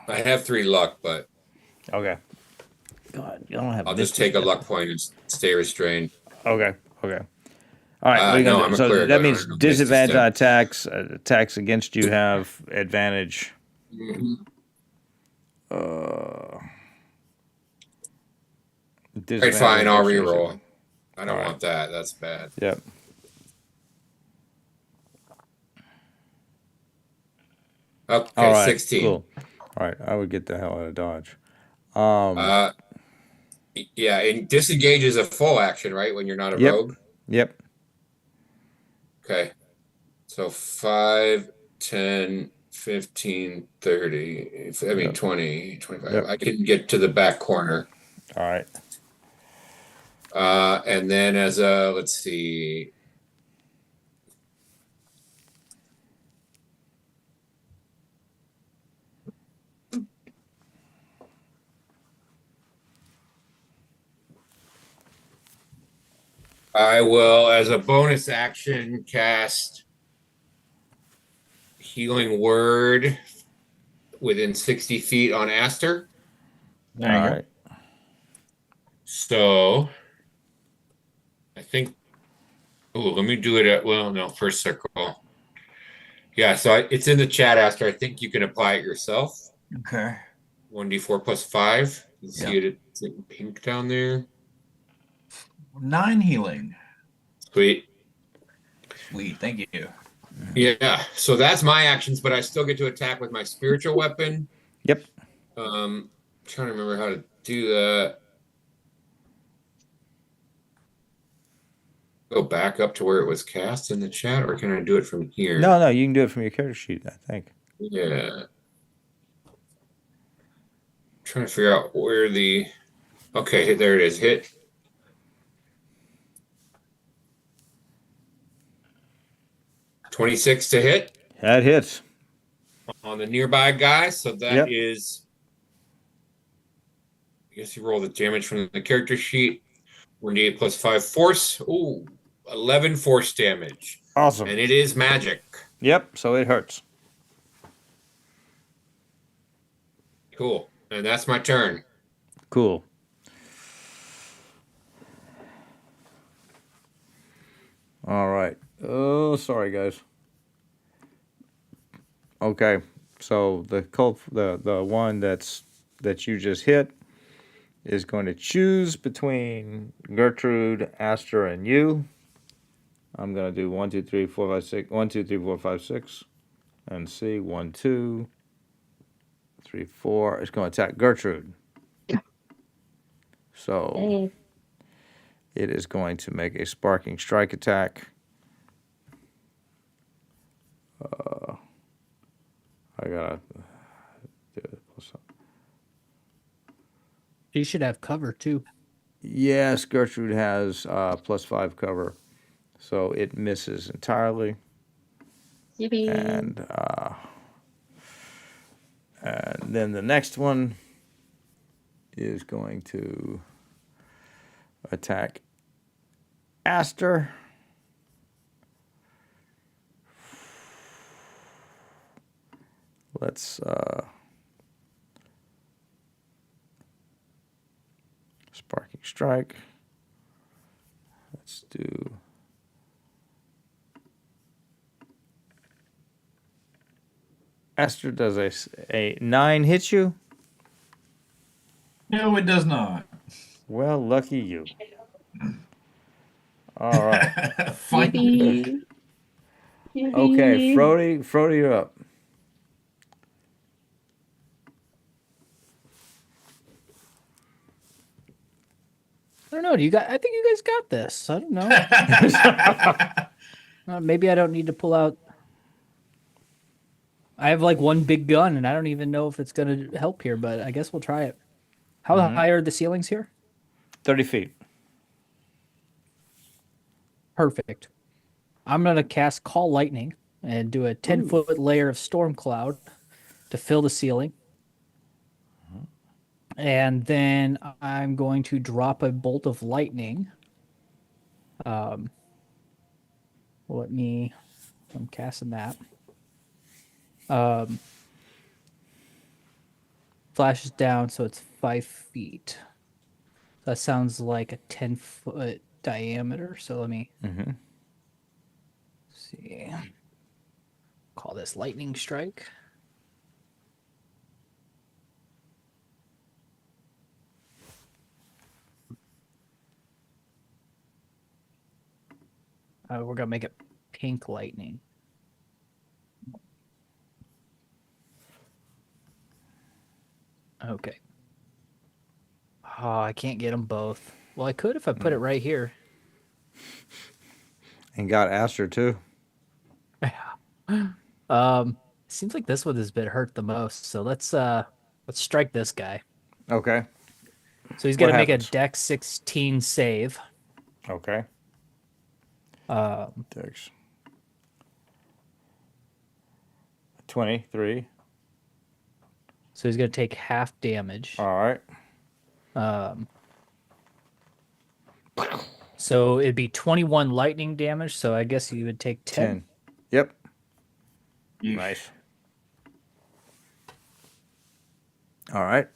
have 3 luck, but Okay. God, you don't have I'll just mystery take a step. luck point and stay restrained. Okay. Okay. All right. What are you No, gonna do? I'm a So cleric. that I means don't have Misty disadvantage on Step. attacks. Attacks against you have advantage. Mhm. Uh, All right, disadvantage fine. on I'll dexterity. reroll. I All don't right. want that. That's bad. Yep. All Okay, right. 16. Cool. All right. I would get the hell out of Dodge. Um. Uh, yeah, and disengage is a full action, right? When you're not a Yep. rogue. Yep. Okay. So 5, 10, 15, 30. I mean, Yep. 20, 25. Yep. I can get to the back corner. All right. And then as a, let's see. I will, as a bonus action, cast Healing Word within 60 feet on Aster. There All you go. right. So I think, oh, let me do it at, well, no, first circle. Yeah, so it's in the chat, Aster. I think you can apply it yourself. Okay. 1d4 plus 5. You see Yep. it's in pink down there. 9 healing. Sweet. Sweet. Thank you. Yeah, so that's my actions, but I still get to attack with my spiritual weapon. Yep. Trying to remember how to do that. Go back up to where it was cast in the chat, or can I do it from here? No, no, you can do it from your character sheet, I think. Yeah. Trying to figure out where the. Okay, there it is. Hit. $26 to hit That hits. on the nearby guy. So that Yep. is. I guess you roll the damage from the character sheet. 1d8 plus 5 force. Ooh, 11 force damage. Awesome. And it is magic. Yep, so it hurts. Cool. And that's my turn. Cool. All right. Oh, sorry, guys. Okay, so the one that you just hit is going to choose between Gertrude, Aster, and you. I'm gonna do 1, 2, 3, 4, 5, 6. 1, 2, 3, 4, 5, 6, and see 1, 2, 3, 4. It's going to attack Gertrude. So Hey. it is going to make a sparking strike attack. I gotta do it. You should have cover too. Yes, Gertrude has +5 cover, so it misses entirely. Yippee. And then the next one is going to attack Aster. Let's sparking strike. Let's do Aster. Does a 9 hit you? No, it does not. Well, lucky you. All right. Finally. Yippee. Okay, Yippee. Frody, you're up. I don't know. Do you got? I think you guys got this. I don't know. Maybe I don't need to pull out. I have like one big gun, and I don't even know if it's going to help here. But I guess we'll try it. How high are the ceilings here? 30 feet. Perfect. I'm going to cast Call Lightning and do a 10-foot layer of storm cloud to fill the ceiling. And then I'm going to drop a bolt of lightning. Let me I'm casting that. Um, flashes down, so it's 5 feet. That sounds like a 10-foot diameter. So let me see. Call this lightning strike. We're gonna make it pink lightning. Okay. Oh, I can't get them both. Well, I could if I put it right here. And got Aster too. Seems like this one has been hurt the most. So let's strike this guy. Okay. So he's What gonna make a happens? Dex 16 save. Okay. Dex. 23. So he's gonna take half damage. All right. So it'd be 21 lightning damage. So I guess you would take 10. 10. Yep. Yeesh. Nice. All right.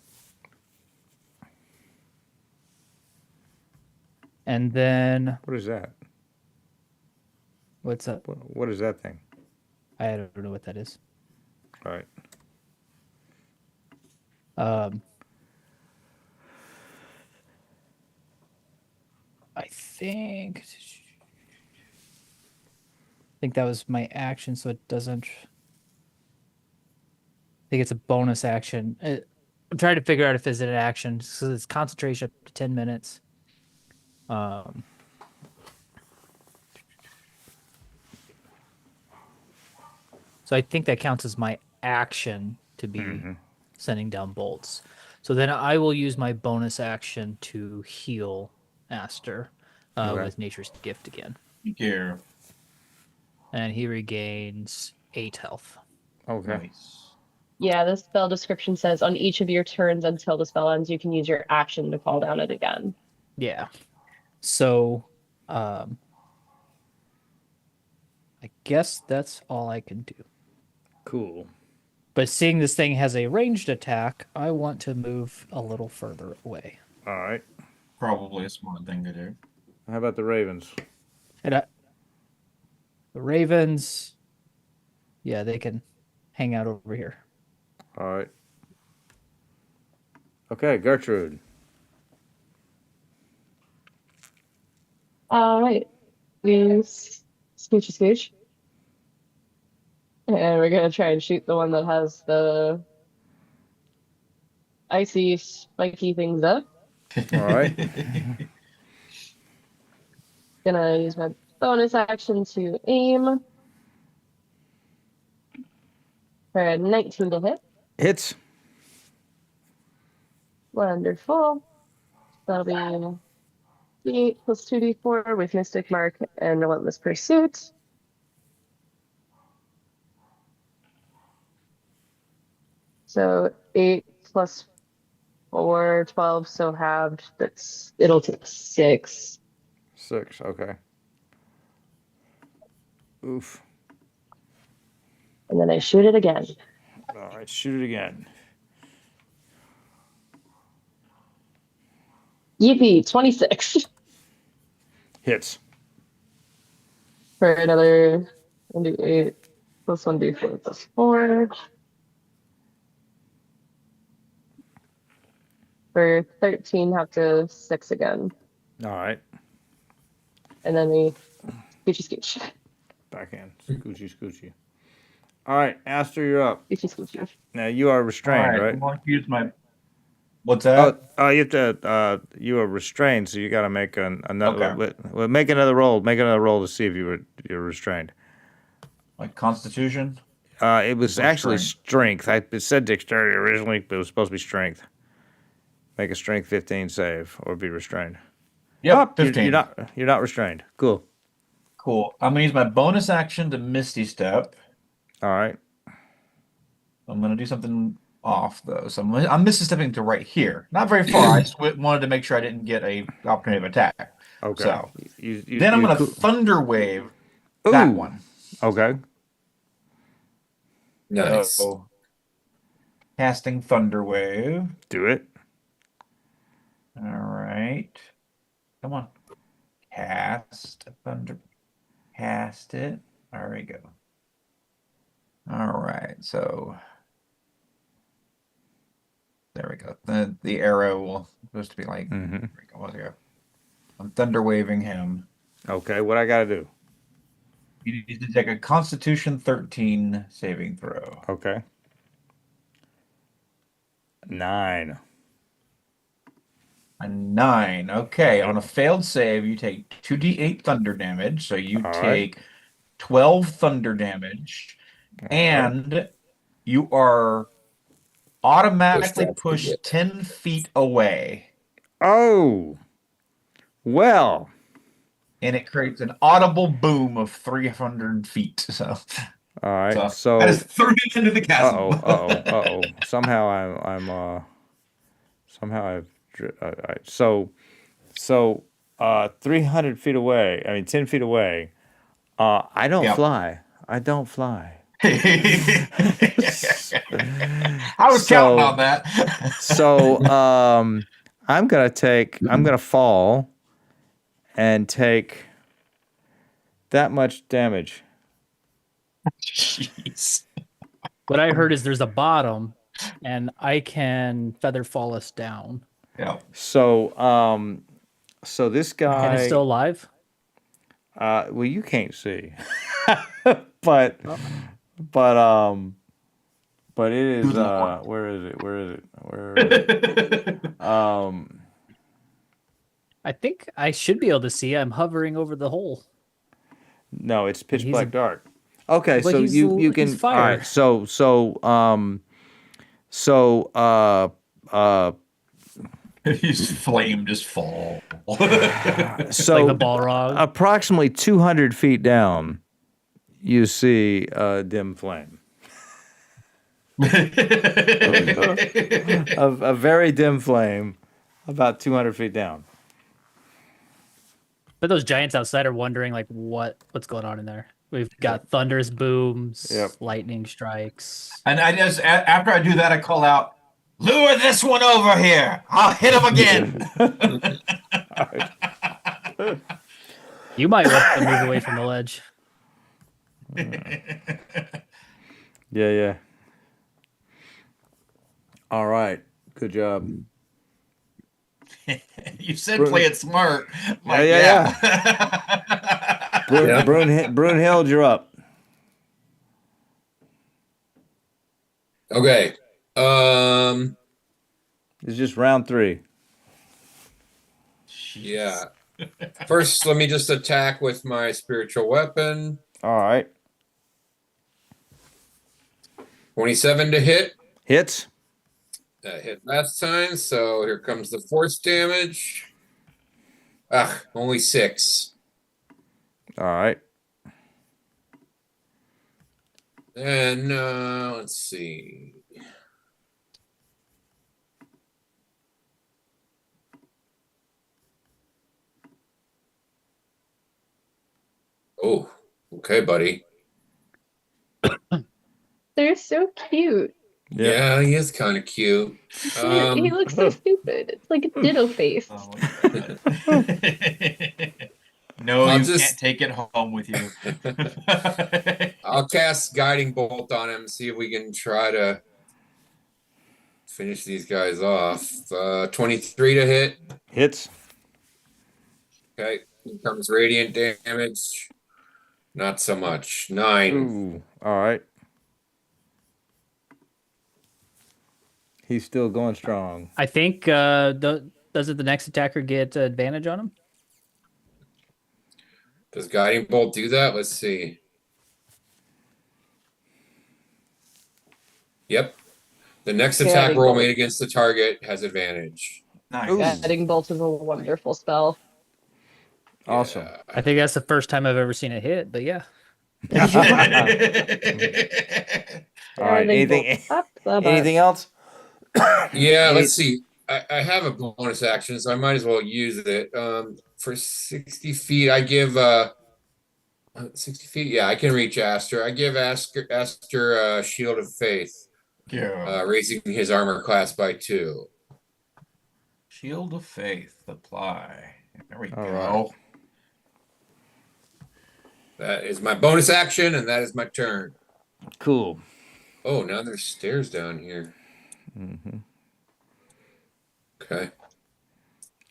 And then What is that? what's up? What is that thing? I don't know what that is. All right. I think that was my action, so it doesn't. I think it's a bonus action. I'm trying to figure out if it's an action. So it's concentration up to 10 minutes. So I think that counts as my action to be sending down bolts. So then I will use my bonus action to heal Aster Okay. with Nature's Gift again. Thank you. And he regains 8 health. Okay. Nice. Yeah, the spell description says on each of your turns until the spell ends, you can use your action to call down it again. Yeah. So I guess that's all I can do. Cool. But seeing this thing has a ranged attack, I want to move a little further away. All right. Probably a smart thing to do. How about the Ravens? And the Ravens, yeah, they can hang out over here. All right. Okay, Gertrude. All right. Use Scoochy Scooch. And we're gonna try and shoot the one that has the icy, spiky things up. All right. Gonna use my bonus action to aim for a 19 to hit. Hits. Wonderful. That'll be 8 plus 2d4 with Mystic Mark and Relentless Pursuit. So 8 plus 4, 12, so halved. It'll take 6. 6. Okay. Oof. And then I shoot it again. All right. Shoot it again. Yippee, 26 Hits. for another 1d8 plus 1d4 plus 4. For 13, have to 6 again. All right. And then we scooch. Back in. Scoochie, scoochie. All right. Aster, you're up. Scooch. Now, you are All restrained, right. right? I'm going to use my. What's that? Oh, you have to. You are restrained, so you got to make another. Okay. Well, make another roll. Make another roll to see if you're restrained. Like Constitution? It was Or actually strength. It said dexterity originally, but it was supposed to be strength. Make a strength 15 save or be restrained. Yep, Oh, 15. You're not restrained. Cool. Cool. I'm going to use my bonus action to Misty Step. All right. I'm going to do something off, though. So I'm Misty Stepping to right here. Not very far. I just wanted to make sure I didn't get a opportunity of attack. Okay. So You, then I'm going to cool. Thunder Wave that Ooh. one. Okay. Nice. So, casting Thunder Wave. Do it. All right. Come on. Cast Thunder. Cast it. There we go. All right. So there we go. The arrow will supposed to be like. Mm-hmm. There we go. There we go. I'm thunder waving him. Okay. What I got to do? You need to take a Constitution 13 saving throw. Okay. 9. A 9. Okay. On a failed save, you take 2d8 thunder damage. So you All right. take 12 thunder damage. All right. And you are automatically Pushed pushed 10 feet away. Oh. Well. And it creates an audible boom of 300 feet. So, All right. so that is 30 into the chasm. Uh-oh. Somehow I've all right. So 300 feet away. I mean 10 feet away. I don't Yep. fly. I don't fly. I was counting on that. So I'm gonna fall and take that much damage. Jeez. What I heard is there's a bottom, and I can feather fall us down. Yeah. So this guy And it's still alive. well, you can't see, but it is. Where is it? I think I should be able to see. I'm hovering over the hole. No, it's pitch He's black a- dark. Okay, But so he's you can. he's All fire. right, His flame just fall. so Like the Balrog. approximately 200 feet down, you see a dim flame. A very dim flame, about 200 feet down. But those giants outside are wondering like what's going on in there. We've got thunderous booms, Yep. lightning strikes. And I just, after I do that, I call out, "Lure this one over here. I'll hit him again." You might want to move away from the ledge. Yeah. All right, good job. You said play it smart. Yeah. Brunhild, you're up. Okay. It's just round 3. Yeah. First, let me just attack with my spiritual weapon. All right. 27 to hit. Hits. That hit last time, so here comes the force damage. Only 6. All right. And let's see. Oh, okay, buddy. They're so cute. Yeah, he is kind of cute. He looks so stupid. It's like a ditto face. Oh, no, I'll you just- can't take it home with you. I'll cast Guiding Bolt on him, see if we can try to finish these guys off. 23 to hit. Hits. Okay, here comes radiant damage. Not so much. 9. Ooh. All right. He's still going strong. I think doesn't the next attacker get advantage on him? Does Guiding Bolt do that? Let's see. Yep. The next attack Guiding roll Bolt. made against the target has advantage. Nice. Ooh. Guiding Bolt is a wonderful spell. Awesome. Yeah. I think that's the first time I've ever seen it hit, but yeah. All right. Guiding Bolt Anything? up the butt. Anything else? Yeah, let's see. I have a bonus action, so I might as well use it. For 60 feet, I give 60 feet. Yeah, I can reach Aster. I give Aster Shield of Faith, Go. raising his armor class by 2. Shield of Faith. Apply. There we All go. That is my bonus action, and that is my turn. Cool. Oh, now there's stairs down here. Mm-hmm. Okay.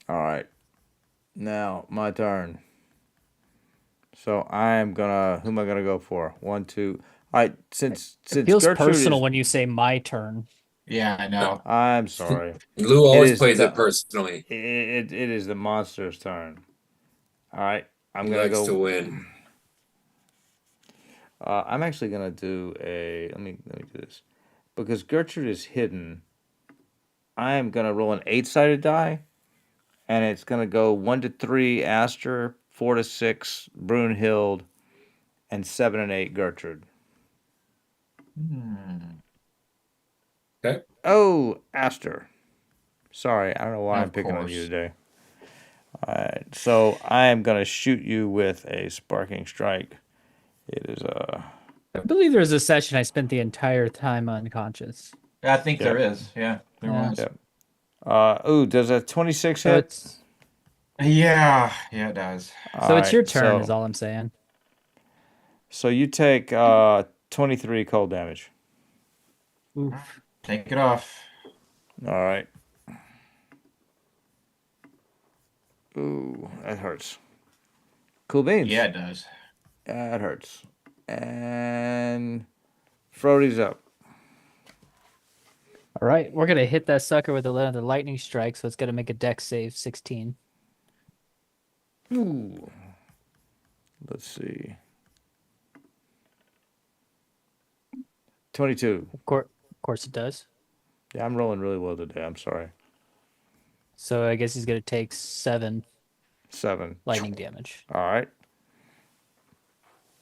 All right. Now my turn. So I'm gonna. Who am I gonna go for? 1, 2. All right. Since It feels Gertrude personal is. when you say my turn. Yeah, I know. I'm sorry. Lou always is plays the- it personally. It is the monster's turn. All right. I'm He gonna likes go. to win. I'm actually gonna do a. Let me do this because Gertrude is hidden. I am gonna roll an 8-sided die, and it's gonna go 1 to 3 Aster, 4 to 6 Brunhild, and 7 and 8 Gertrude. Hmm. Okay. Oh, Aster. Sorry, I don't know why I'm Of picking on you course. today. All right, so I am gonna shoot you with a sparking strike. It is I believe there was a session I spent the entire time unconscious. I think there Yep. is. Yeah, there Yeah. was. Yep. Does a 26 So hit? it's Yeah, it does. so it's your Alright, turn, is all I'm saying. so you take 23 cold damage. Oof. Take it off. All right. Ooh, that hurts. Cool beans. Yeah, it does. That hurts. And Frody's up. All right, we're gonna hit that sucker with another lightning strike, so it's gonna make a dex save 16. Ooh. Let's see. 22. Of course it does. Yeah, I'm rolling really well today. I'm sorry. So I guess he's gonna take 7 7. lightning damage. All right.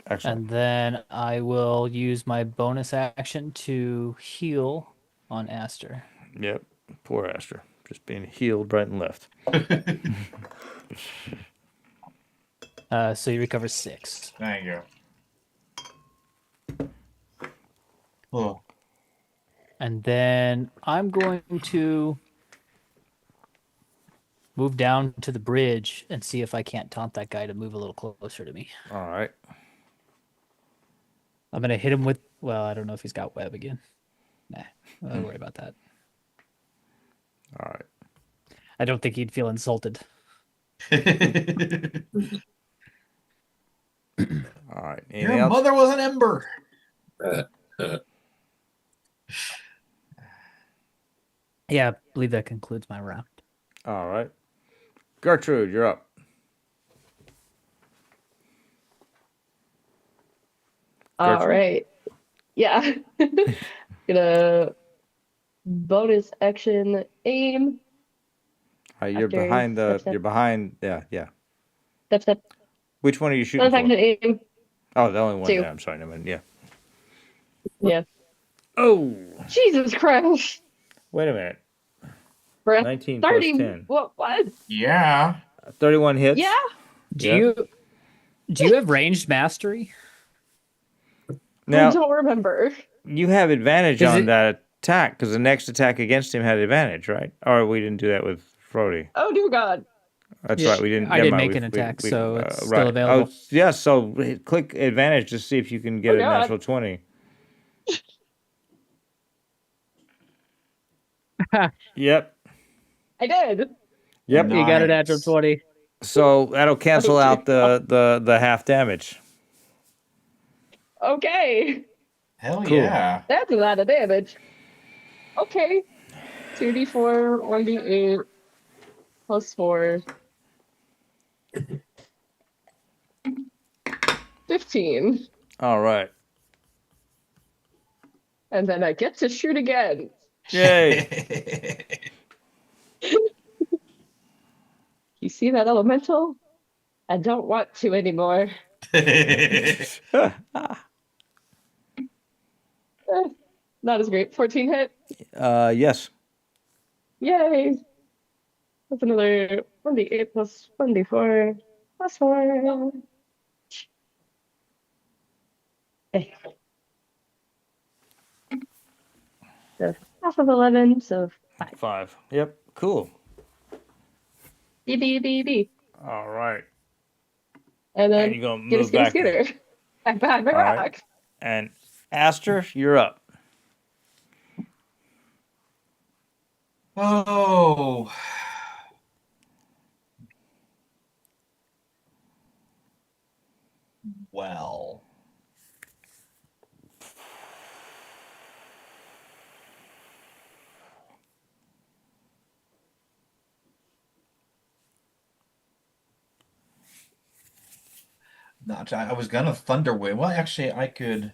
Excellent. And then I will use my bonus action to heal on Aster. Yep. Poor Aster. Just being healed right and left. So you recover 6. There you go. Oh, And then I'm going to move down to the bridge and see if I can't taunt that guy to move a little closer to me. All right. I'm gonna hit him with. Well, I don't know if he's got web again. Nah, don't worry about that. All right. I don't think he'd feel insulted. All right. Anything Your else? mother was an ember. Yeah, I believe that concludes my round. All right. Gertrude, you're up. All Gertrude? right. Yeah. Gonna bonus action aim. You're After behind the. step. You're behind. Yeah. Step. Which one are you shooting Bonus for? action aim. Oh, the only one 2. there. I'm sorry. No, yeah. Yeah. Oh, Jesus Christ. wait a minute. Bruh. 19 plus 30. 10. What? Yeah. 31 hits. Yeah. Yeah. Do you have ranged mastery? I Now don't remember. you have advantage Is on it- that attack because the next attack against him had advantage, right? Or we didn't do that with Frody. Oh dear God. That's Yeah, right. We didn't. I never didn't mind, make an attack, we- so it's still right. available. Oh, yeah. So click advantage to see if you can get Oh, a God. natural 20. Yep. I did. Yep. No. You got a Nice. natural 20. So that'll cancel Oh, dear out the half damage. Okay. Hell Cool. yeah. That's a lot of damage. Okay. 2d4, 1d8, plus 4. 15. All right. And then I get to shoot again. Yay. You see that elemental? I don't want to anymore. Not as great. 14 hit. Yes. Yay. That's another 1d8 plus 1d4 plus 4. So half of 11, so 5. 5. Yep. Cool. B, B, B, B. All right. And And then you're going to get a move skinner, back. skinner. Back behind my All right. rock. And Aster, you're up. Oh, well. Not, I was gonna Thunderwave. Well, actually, I could.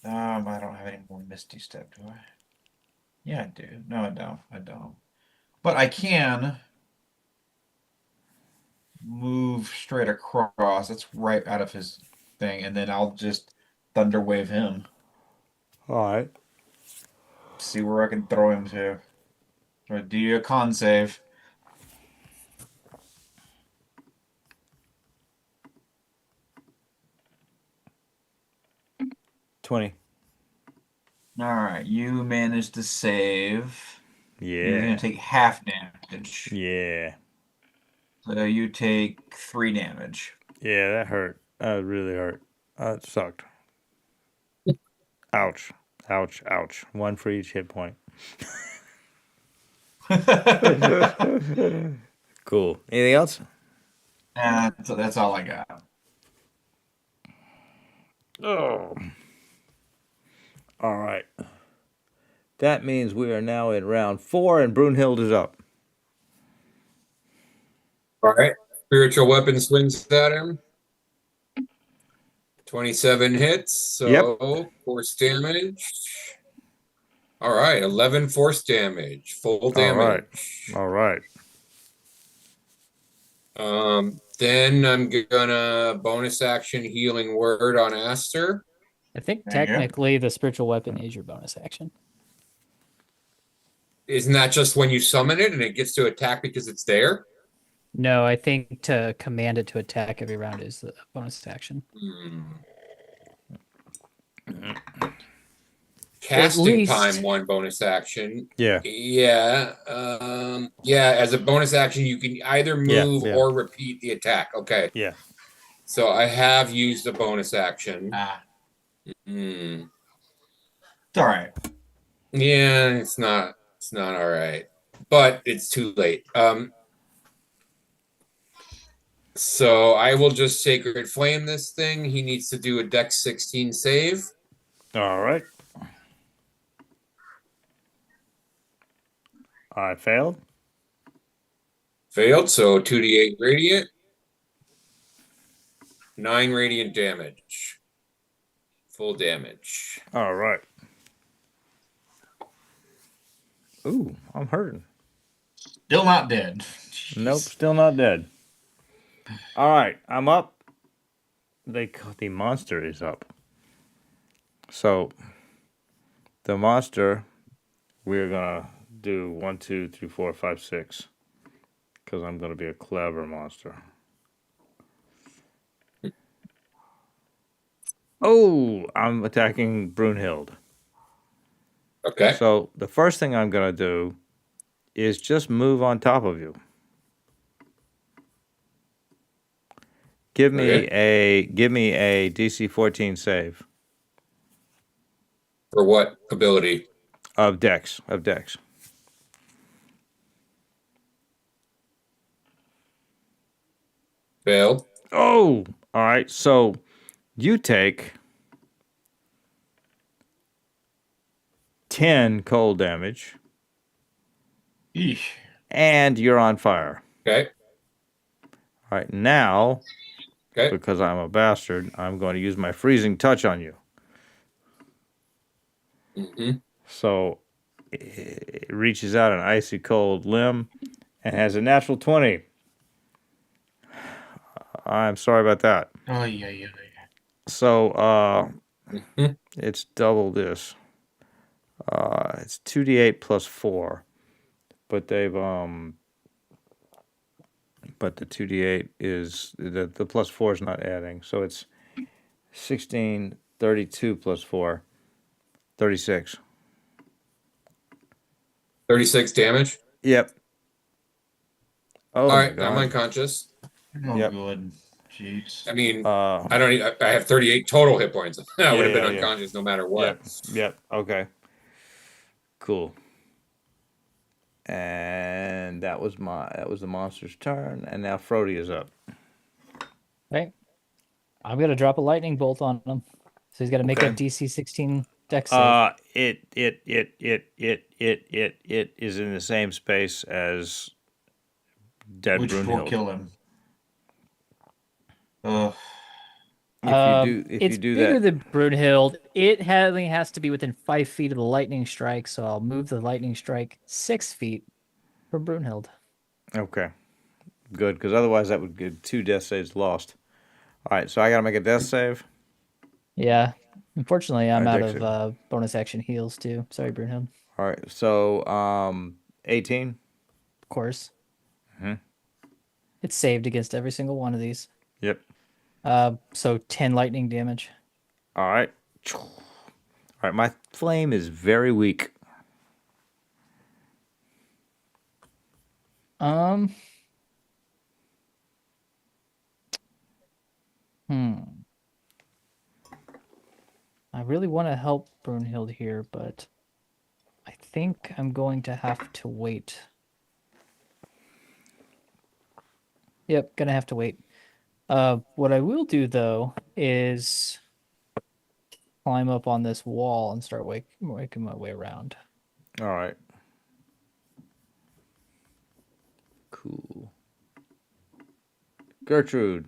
I don't have any more Misty Step, do I? Yeah, I do. No, I don't. I don't. But I can move straight across. That's right out of his thing, and then I'll just Thunderwave him. All right. See where I can throw him to. Or do you a con save? 20. All right, you managed to save. You're Yeah. gonna take half damage. Yeah. So you take 3 damage. Yeah, that hurt. That really hurt. It sucked. Ouch. Ouch. Ouch. 1 for each hit point. Cool. Anything else? So that's all I got. Oh. All right. That means we are now in round 4, and Brunhild is up. All right. Spiritual weapon swings at him. 27 hits, so force damage. All right, 11 force damage, full damage. All right. Then I'm gonna bonus action healing word on Aster. I think There you go. technically the spiritual weapon is your bonus action. Isn't that just when you summon it and it gets to attack because it's there? No, I think to command it to attack every round is the bonus action. Casting least- time, 1 bonus action. Yeah. Yeah. As a bonus action, you can either move yeah. or repeat the attack. Okay. Yeah. So I have used a bonus action. It's all right. Yeah, it's not all right. But it's too late. So I will just Sacred Flame this thing. He needs to do a Dex 16 save. All right. I failed. Failed, so 2d8 radiant. 9 radiant damage. Full damage. All right. Ooh, I'm hurting. Still not dead. Nope, still not dead. All right, I'm up. The monster is up. So the monster, we're gonna do 1, 2, 3, 4, 5, 6, because I'm gonna be a clever monster. Oh, I'm attacking Brunhild. Okay. So the first thing I'm gonna do is just move on top of you. Give me a DC 14 save For what ability? of Dex. Failed. Oh, all right. So you take 10 cold damage, Eesh. and you're on fire. Okay. All right, now, Okay. because I'm a bastard, I'm going to use my freezing touch on you. So it reaches out an icy cold limb and has a natural 20. I'm sorry about that. Oh, yeah. So it's double this. It's 2d8 plus 4. But they've but the 2d8 is the plus 4 is not adding. So it's 16, 32 plus 4. 36. 36 damage. Yep. Oh All my right, now I'm God. unconscious. Oh, Yep. good. Jeez. I mean, Uh, I don't. I have 38 total hit points. I would have been yeah. unconscious no matter what. Yep. Yep. Okay. Cool. And that was the monster's turn, and now Frody is up. Right. I'm gonna drop a lightning bolt on him. So he's got to make Okay. that DC 16 dex save. It is in the same space as Dead Which will Brunhild. kill him. Ugh. If It's you do bigger that, than Brunhild. It only has to be within 5 feet of the lightning strike, so I'll move the lightning strike 6 feet from Brunhild. okay, good, because otherwise that would get 2 death saves lost. All right, so I gotta make a death save. Yeah. Unfortunately, I'm out dex of save. bonus action heals too. Sorry, Brunhild. All right, so 18. Of course. Mhm. It's saved against every single one of these. Yep. So 10 lightning damage. All right. All right, my flame is very weak. Um. Hmm. I really want to help Brunhild here, but I think I'm going to have to wait. Yep, gonna have to wait. What I will do though is climb up on this wall and start waking my way around. All right. Cool. Gertrude.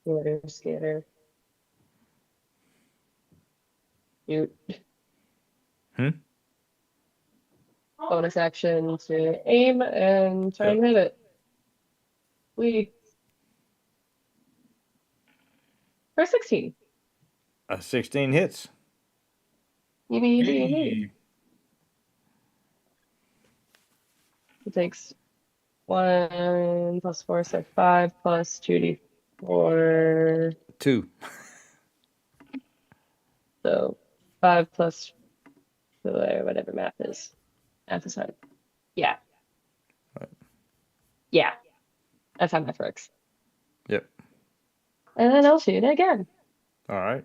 Order scanner. Shoot. Hmm? Bonus action to aim and try and hit it. For 16. 16 hits. Yippee. It takes 1 plus 4, so 5 plus 2d4. 2. So 5 plus whatever math is. Math is hard. Yeah. Yeah. That's how math works. Yep. And then I'll shoot again. All right.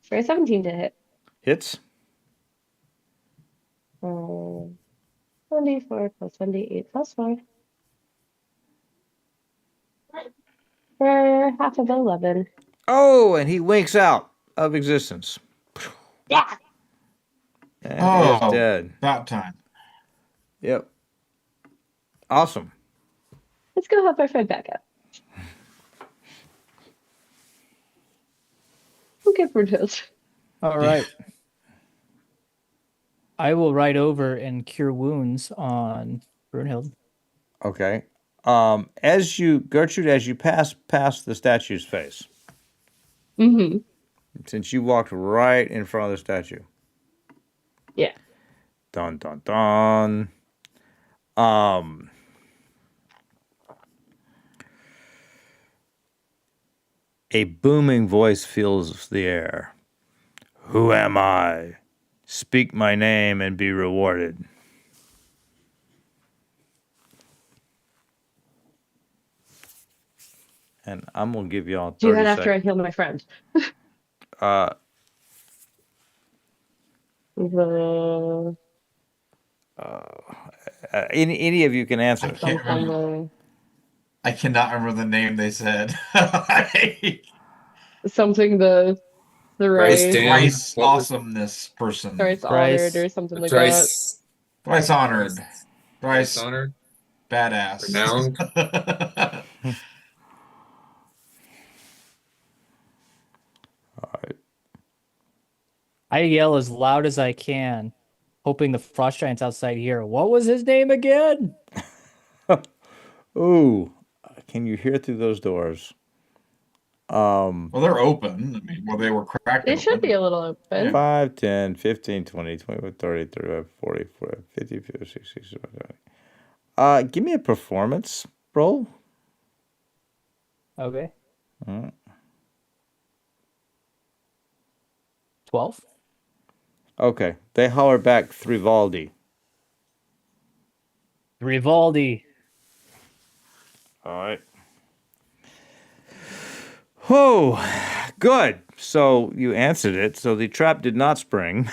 For a 17 to hit. Hits. 1d4 plus 1d8 plus 4. For half of 11. Oh, and he winks out of existence. Yeah. And Oh, is dead. about time. Yep. Awesome. Let's go help our friend back up. Okay, Brutus. All right. I will ride over and cure wounds on Brunhild. Okay. Gertrude, as you pass past the statue's face, Mm-hmm. since you walked right in front of the statue. Yeah. Dun dun dun. A booming voice fills the air. Who am I? Speak my name and be rewarded. And I'm gonna give y'all Do 30 that after I seconds. heal my friend. Uh, The any of you can I answer. can't remember. I cannot remember the name they said. something the Bryce right Dan. Thrice What was- awesomeness person. thrice Bryce. honored or something like that. Thrice, Thrice honored. Thrice Thrice honored, badass. renowned. All right. I yell as loud as I can, hoping the frost giants outside hear. What was his name again? Ooh, can you hear through those doors? Well, they're open. I mean, well, they were cracked They open. should be a little open. 5, 10, 15, 20, 25, 30, 35, 40, 50, 50, 60, 70. Give me a performance roll. Okay. Mm. 12. Okay. They holler back Thrivaldi. Rivaldi. All right. Oh, good. So you answered it. So the trap did not spring.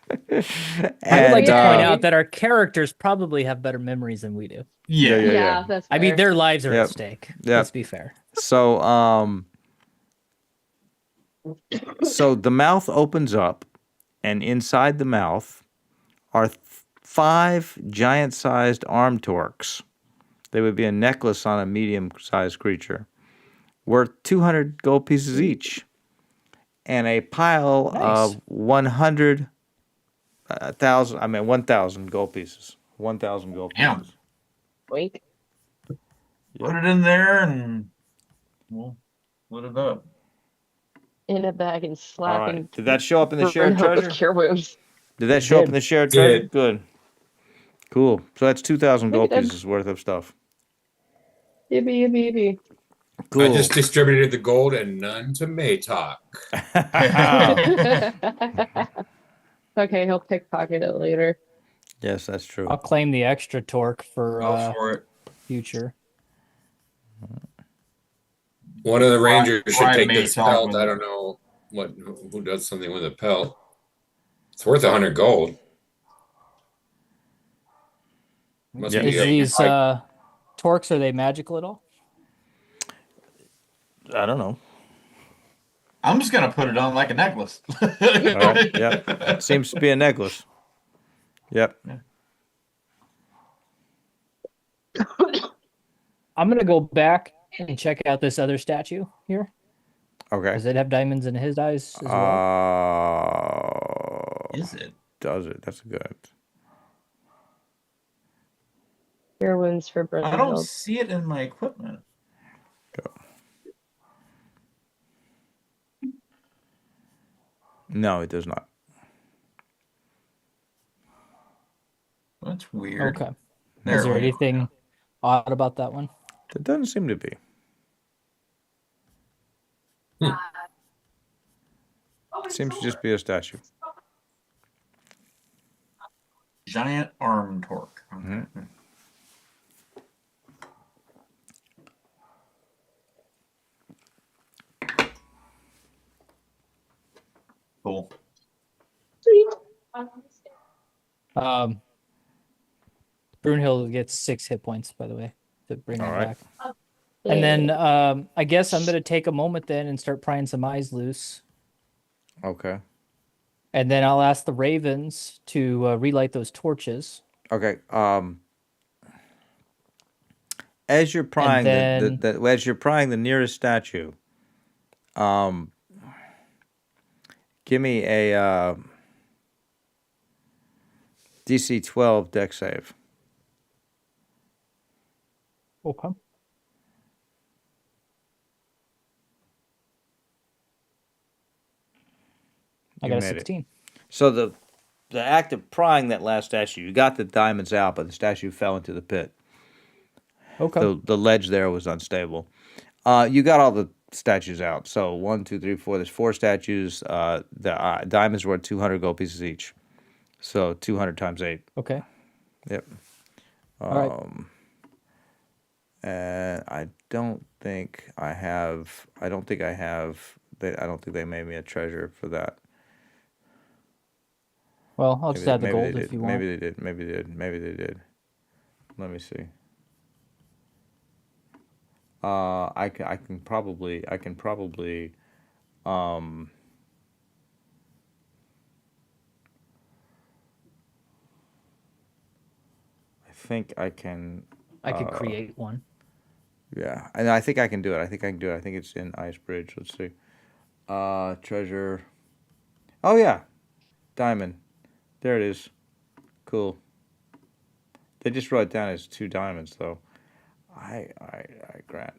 I would like to point Yay. out that our characters probably have better memories than we do. Yeah. Yeah, that's I mean, fair. their lives are Yep. at stake. Yep. Let's be fair. So so the mouth opens up, and inside the mouth are 5 giant-sized arm torques. They would be a necklace on a medium-sized creature, worth 200 gold pieces each, and a pile Nice. of 1,000 gold pieces. 1,000 gold Damn. pieces. Wink. Put it in there and we'll split it up. In a bag and All slapping right. Did that show up in the shared Brunhild with treasure? cure wounds. Did that It show up did. in the shared treasure? Did. Good. Cool. So that's 2,000 I think gold it did. pieces worth of stuff. Yippee, yippee, yippee. Cool. I just distributed the gold and none to Maytalk. Okay, he'll pickpocket it later. Yes, that's true. I'll claim the extra torque for Go for it. future. One of the rangers should Brian take may this talk pelt. with I it. don't know who does something with a pelt. It's worth 100 gold. Must Yeah. be Is a- these torques, are they magical at all? I don't know. I'm just gonna put it on like a necklace. All right. Yep. It seems to be a necklace. Yep. I'm going to go back and check out this other statue here. Okay. Does it have diamonds in his eyes as well? Is it? Does it? That's good. Cure wounds for I don't Brunhild. see it in my equipment. No, it does not. That's weird. Okay. There Is there we go. anything odd about that one? It doesn't seem to be. It seems to just be a statue. Giant arm torque. Okay. Mhm. Cool. Brunhild gets 6 hit points, by the way, to bring All her right. back. And then I guess I'm going to take a moment then and start prying some eyes loose. Okay. And then I'll ask the ravens to relight those torches. Okay. As you're prying then- as you're prying the nearest statue, give me a DC 12 deck save. Okay. I You got a made it. 16. So the act of prying that last statue, you got the diamonds out, but the statue fell into the pit. Okay. The ledge there was unstable. You got all the statues out. So 1, 2, 3, 4. There's 4 statues. The diamonds were 200 gold pieces each. So 200 times 8. Okay. Yep. All right. And I don't think I have. I don't think they made me a treasure for that. Well, I'll just add the maybe gold they if did. you want. Maybe they did. Maybe they did. Maybe they did. Let me see. I can probably I think I can. I could create one. Yeah, and I think I can do it. I think it's in Ice Bridge. Let's see. Treasure. Oh yeah, diamond. There it is. Cool. They just wrote it down as 2 diamonds though. I grant.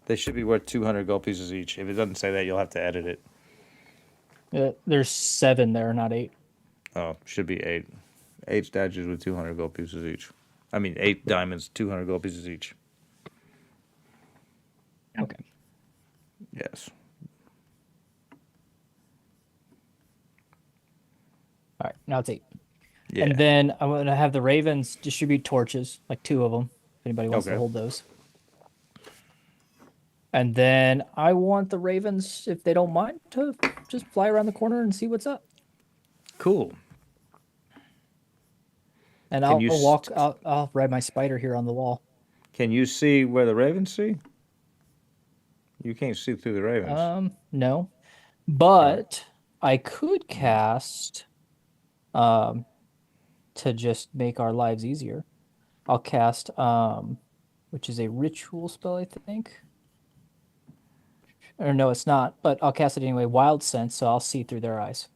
They should be worth 200 gold pieces each. If it doesn't say that, you'll have to edit it. There's 7 there, not 8. Oh, should be 8. 8 statues with 200 gold pieces each. I mean, 8 diamonds, 200 gold pieces each. Yeah. Okay. Yes. All right. Now it's 8. Yeah. And then I'm going to have the Ravens distribute torches, like 2 of them, if anybody wants to Okay. hold those. And then I want the Ravens, if they don't mind, to just fly around the corner and see what's up. Cool. And Can I'll you walk. I'll ride my spider here on the wall. can you see where the ravens see? You can't see through the ravens. No, All right. but I could cast, um, to just make our lives easier. I'll cast, which is a ritual spell, I think. Or no, it's not. But I'll cast it anyway. Wild sense, so I'll see through their eyes.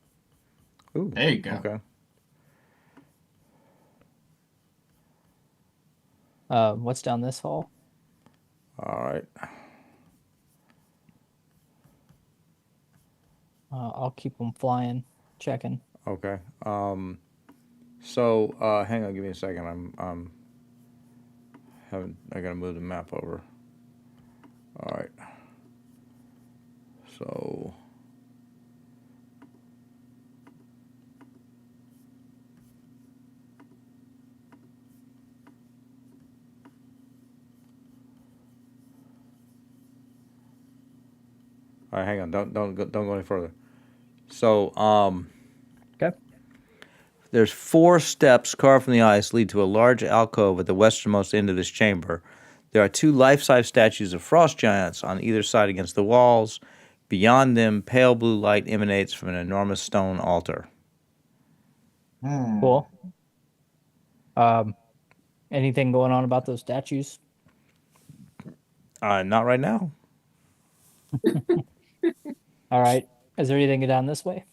Ooh. There you go. Okay. What's down this hall? All right. I'll keep them flying, checking. Okay. So hang on, give me a second. I gotta move the map over. All right. So all right, hang on. Don't go any further. So Okay. there's 4 steps carved from the ice lead to a large alcove at the westernmost end of this chamber. There are 2 life-size statues of frost giants on either side against the walls. Beyond them, pale blue light emanates from an enormous stone altar. Cool. Anything going on about those statues? Not right now. All right. Is there anything down this way?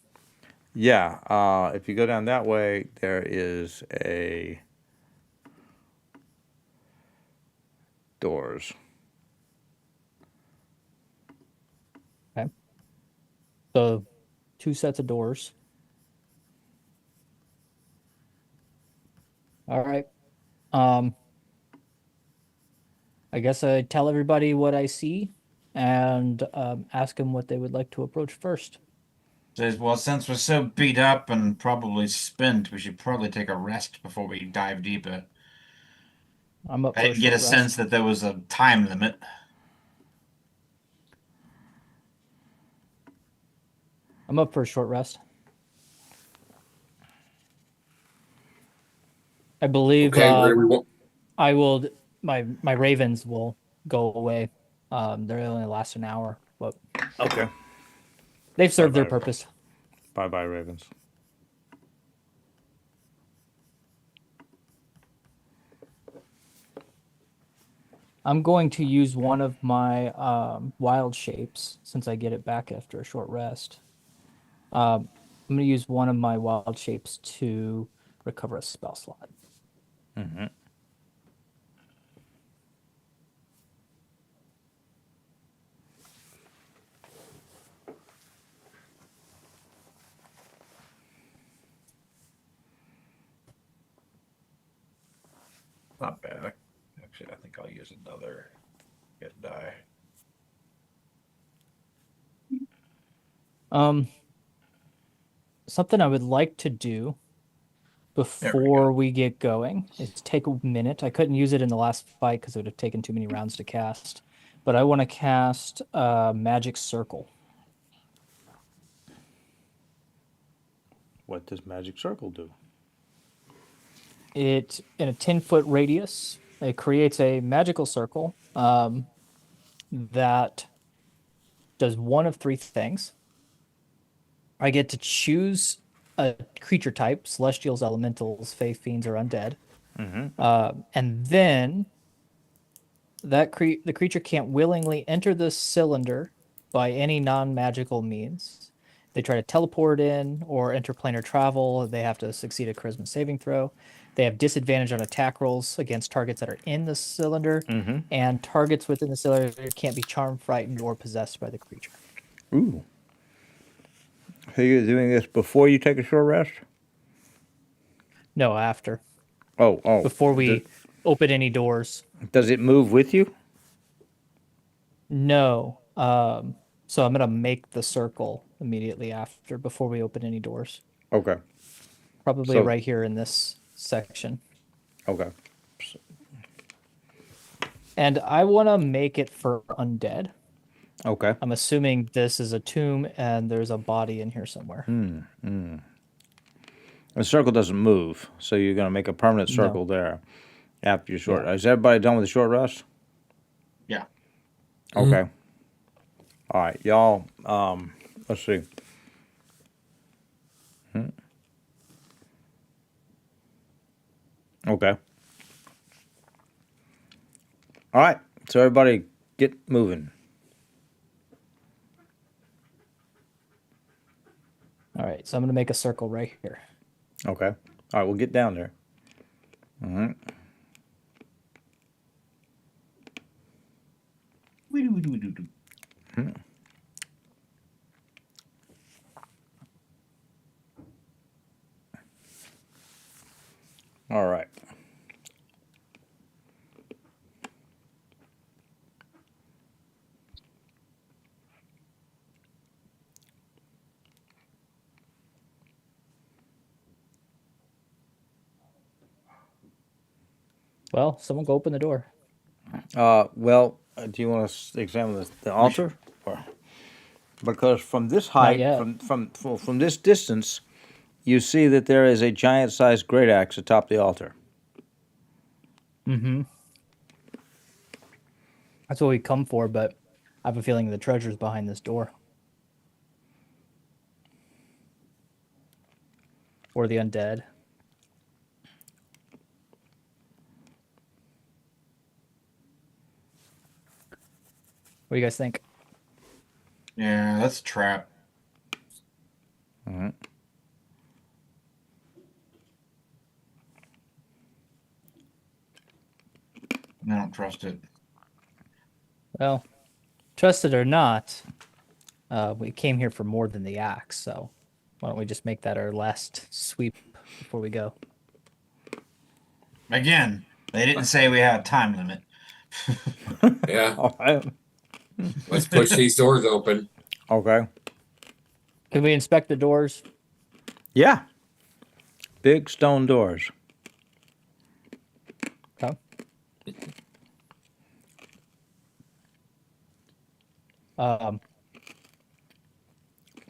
Yeah, if you go down that way, there is a doors. Okay. So 2 sets of doors. All right. I guess I tell everybody what I see and ask them what they would like to approach first. Says, well, since we're so beat up and probably spent, we should probably take a rest before we dive deeper. I'm up I for a didn't get a short sense rest. that there was a time limit. I'm up for a short rest. I believe Okay, where do we want? I will. My ravens will go away. They only last an hour, but Okay. they've served their Bye-bye. purpose. Bye bye, Ravens. I'm going to use one of my wild shapes since I get it back after a short rest. I'm going to use one of my wild shapes to recover a spell slot. Mm-hmm. Not bad. Actually, I think I'll use another get die. Something I would like to do before we get going is take a minute. I couldn't use it in the last fight because it would have taken too many rounds to cast. But I want to cast Magic Circle. What does Magic Circle do? It in a 10-foot radius. It creates a magical circle that does one of 3 things. I get to choose a creature type: celestials, elementals, fae, fiends, or undead. And then the creature can't willingly enter the cylinder by any non-magical means. They try to teleport in or interplanar travel, they have to succeed a charisma saving throw. They have disadvantage on attack rolls against targets that are in the cylinder, and targets within the cylinder can't be charmed, frightened, or possessed by the creature. Ooh. So you're doing this before you take a short rest? No, after. Oh. Before we open any doors. Does it move with you? No. So I'm gonna make the circle immediately after before we open any doors. Okay. Probably So- right here in this section. Okay. And I want to make it for undead. Okay. I'm assuming this is a tomb and there's a body in here somewhere. The circle doesn't move, so you're going to make a permanent No. circle there after your short. Yeah. Is everybody done with the short rest? Yeah. Okay. All right, y'all. Let's see. Okay. All right. So everybody, get moving. All right, so I'm gonna make a circle right here. Okay. All right, we'll get down there. All right. All right. Well, someone go open the door. Do you want to examine the altar? Or, because from this height, yet. from this distance, you see that there is a giant-sized great axe atop the altar. Mm-hmm. That's what we come for, but I have a feeling the treasure's behind this door. Or the undead. What do you guys think? Yeah, that's a trap. All right. I don't trust it. Well, trust it or not, we came here for more than the axe, so why don't we just make that our last sweep before we go? Again, they didn't say we had a time limit. Yeah. All right. Let's push these doors open. Okay. Can we inspect the doors? Yeah. Big stone doors. Okay.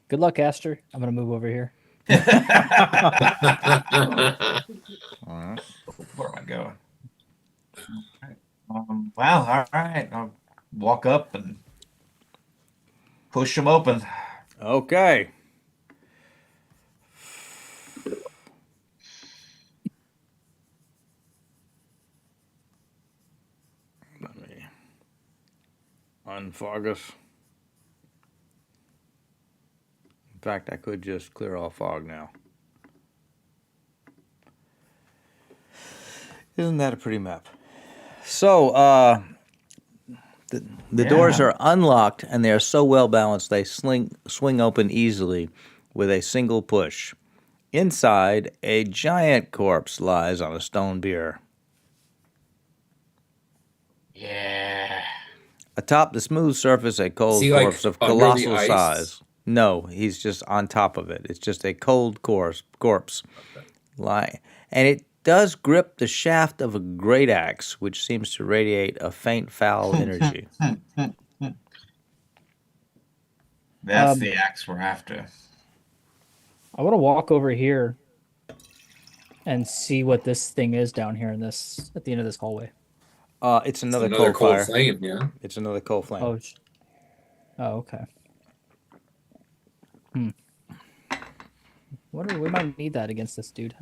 Good luck, Aster. I'm gonna move over here. All right. Where am I going? Well, all right. I'll walk up and push them open. Okay. Let me unfog us. In fact, I could just clear all fog now. Isn't that a pretty map? So, the doors Yeah. are unlocked and they are so well balanced they swing open easily with a single push. Inside, a giant corpse lies on a stone bier. Yeah. Atop the smooth surface, a cold he, like, corpse of under the colossal ice? size. No, he's just on top of it. It's just a cold corpse. Lie. And it does grip the shaft of a great axe, which seems to radiate a faint foul energy. That's the axe we're after. I want to walk over here and see what this thing is down here in this at the end of this hallway. It's another, Another coal fire. flame, yeah. It's another coal flame. Oh, okay. We might need that against this dude.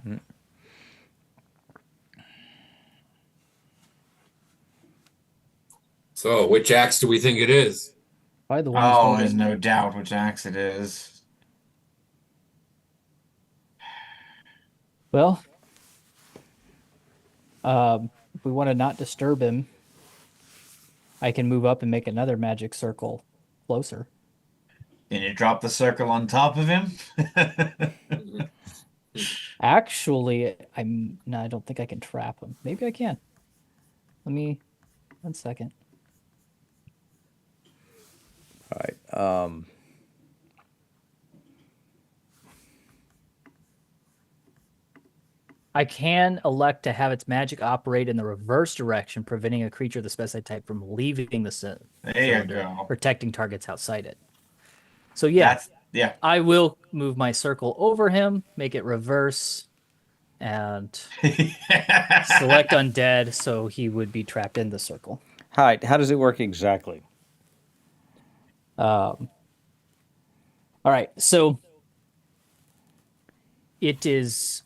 So, which axe do we think it is? Probably the one who's Oh, holding there's it. no doubt which axe it is. Well, if we want to not disturb him, I can move up and make another magic circle closer. Can you drop the circle on top of him? Actually, no, I don't think I can trap him. Maybe I can. Let me 1 second. I can elect to have its magic operate in the reverse direction, preventing a creature of the specified type from leaving the There you cylinder, go. protecting targets outside it. So yeah, Yeah. I will move my circle over him, make it reverse, and select undead, so he would be trapped in the circle. How does it work exactly? All right, so it is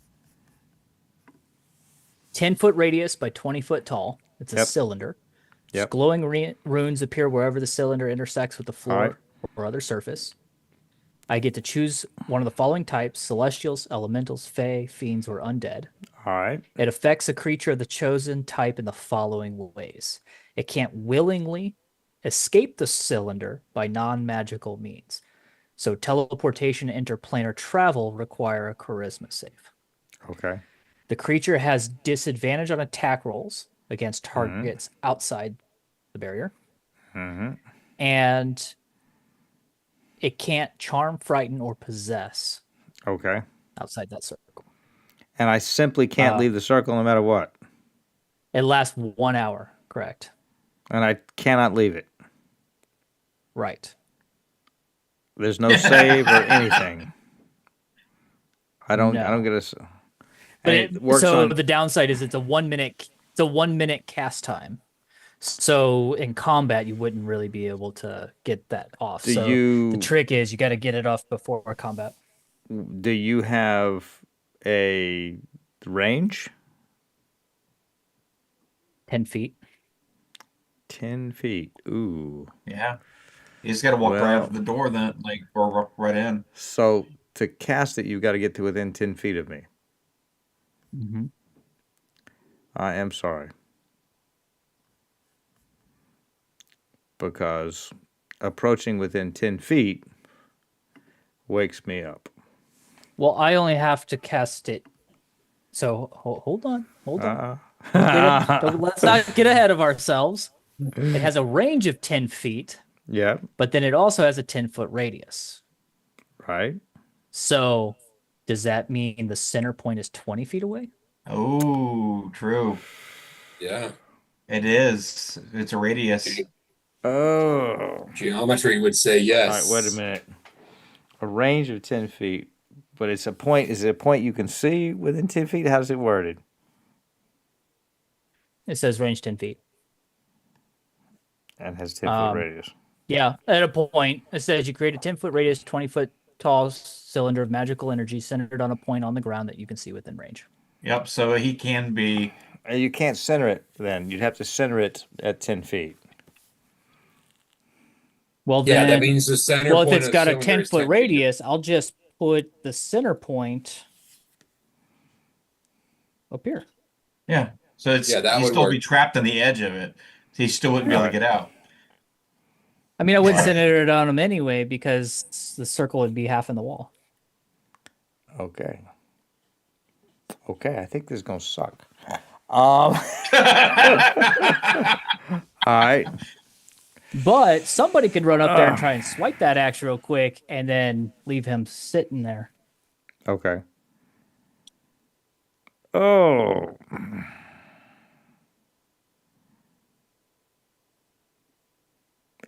10-foot radius by 20-foot tall. It's a Yep. cylinder. Yep. Glowing runes appear wherever the cylinder intersects with the floor right. or other surface. I get to choose one of the following types: celestials, elementals, fae, fiends, or undead. All right. It affects a creature of the chosen type in the following ways. It can't willingly escape the cylinder by non-magical means. So teleportation and interplanar travel require a charisma save. Okay. The creature has disadvantage on attack rolls against targets outside the barrier. And it can't charm, frighten, or possess Okay. outside that circle. And I simply can't leave the circle no matter what. It lasts 1 hour, correct? And I cannot leave it. Right. There's no save or anything. I don't get a. But And it works so on. the downside is it's a 1 minute. It's a 1 minute cast time. So in combat, you wouldn't really be able to get that off. The trick is you got to get it off before combat. Do you have a range? 10 feet. 10 feet. Ooh. Yeah. You just got to walk right out the door, then, like, or walk right in. So to cast it, you've got to get to within 10 feet of me. Mm-hmm. I am sorry. Because approaching within 10 feet wakes me up. Well, I only have to cast it. So hold on. Let's not get ahead of ourselves. It has a range of 10 feet. Yeah. But then it also has a 10-foot radius. Right. So does that mean the center point is 20 feet away? Oh, true. Yeah. It is. It's a radius. Oh. Geometry would say yes. All right, wait a minute. A range of 10 feet, but it's a point. Is it a point you can see within 10 feet? How's it worded? It says range 10 feet. And has 10-foot radius. Yeah, at a point, it says you create a 10-foot radius, 20-foot tall cylinder of magical energy centered on a point on the ground that you can see within range. Yep, so he can be... You can't center it then. You'd have to center it at 10 feet. Well, Yeah, then, that means the center well, point if it's of got the a cylinder is 10-foot 10 feet. radius, I'll just put the center point up here. Yeah, so it's Yeah, that he'd would still work. be trapped on the edge of it. So he still wouldn't be able to get out. I mean, I wouldn't center it on him anyway because the circle would be half in the wall. Okay. Okay, I think this is going to suck. All right. But somebody could run up there and try and swipe that axe real quick and then leave him sitting there. Okay. Oh.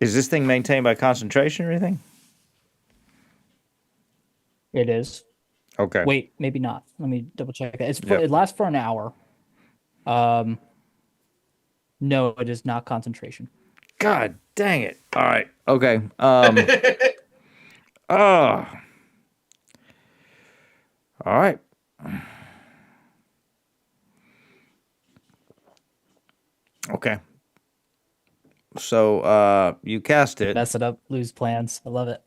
Is this thing maintained by concentration or anything? It is. Okay. Wait, maybe not. Let me double check that. Yep. It lasts for an hour. No, it is not concentration. God dang it. All right. Okay. Oh. All right. Okay. So you cast it. Mess it up, lose plans. I love it.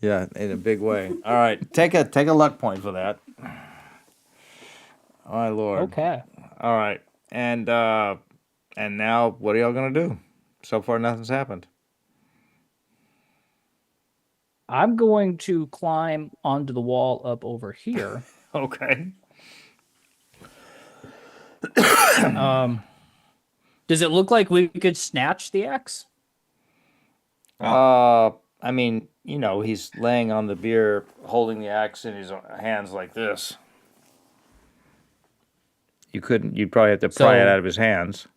Yeah, in a big way. All right. Take a luck point for that. Oh my Lord. Okay. All right. And now what are y'all gonna do? So far nothing's happened. I'm going to climb onto the wall up over here. Okay. Does it look like we could snatch the axe? I mean, he's laying on the bier, holding the axe in his hands like this. You'd probably have to pry it So out of his hands.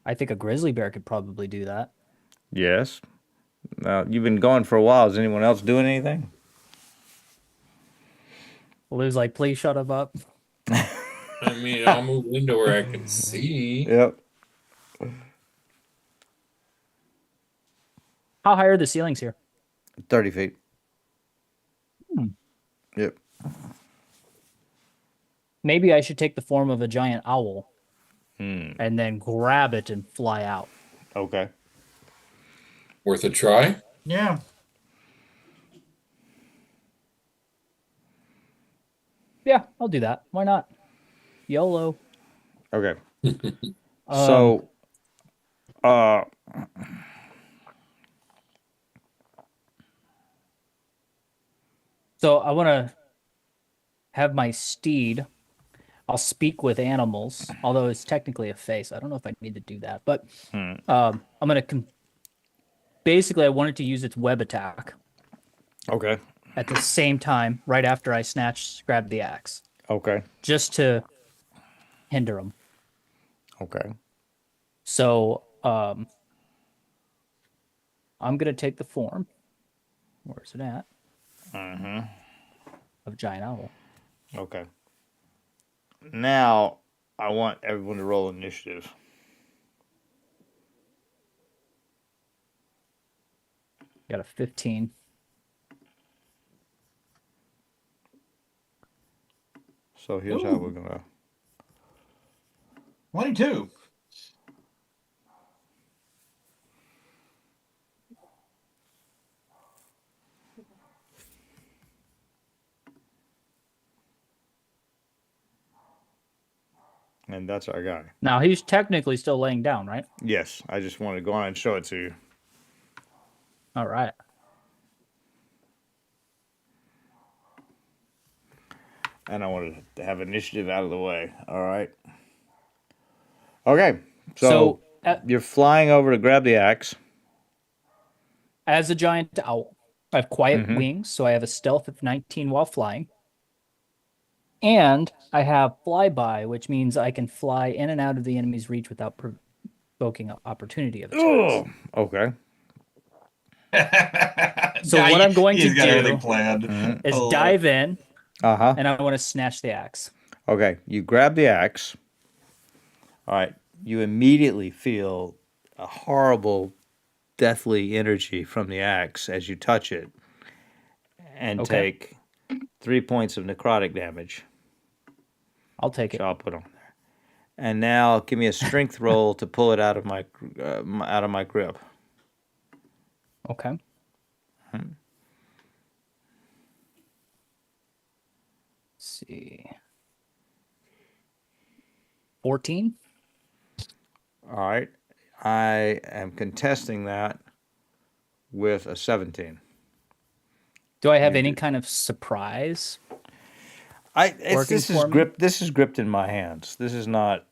I think a grizzly bear could probably do that. Yes. Now, you've been going for a while. Is anyone else doing anything? Lou's like, please shut him up. I mean, I'll move into where I can see. Yep. How high are the ceilings here? 30 feet. Hmm. Yep. Maybe I should take the form of a giant owl and then grab it and fly out. Okay. Worth a try? Yeah. Yeah, I'll do that. Why not? YOLO. Okay. Um, So, uh, So I want to have my steed. I'll speak with animals, although it's technically a face. I don't know if I need to do that, but I'm gonna basically I wanted to use its web attack okay. at the same time, right after I grab the axe, Okay. just to hinder them. Okay. So I'm gonna take the form. Where's it at? Of giant owl. Okay. Now, I want everyone to roll initiative. Got a 15. So here's how we're gonna. 22. And that's our guy. Now he's technically still laying down, right? Yes, I just want to go on and show it to you. All right. And I wanted to have initiative out of the way. All right. Okay. So you're flying over to grab the axe. As a giant owl, I have quiet wings, so I have a stealth of 19 while flying. And I have flyby, which means I can fly in and out of the enemy's reach without provoking an opportunity of attacks. Okay. So what I'm going he's to got do everything planned. is Oh, dive in, Uh-huh. and I want to snatch the axe. Okay. You grab the axe. All right. You immediately feel a horrible, deathly energy from the axe as you touch it, and Okay. take 3 points of necrotic damage. I'll take Which it. I'll put on there. And now give me a strength roll to pull it out of my grip. Okay. Let's see. 14? All right. I am contesting that with a 17. Do I have any kind of surprise? Working This is for me? gripped. This is gripped in my hands. This is not.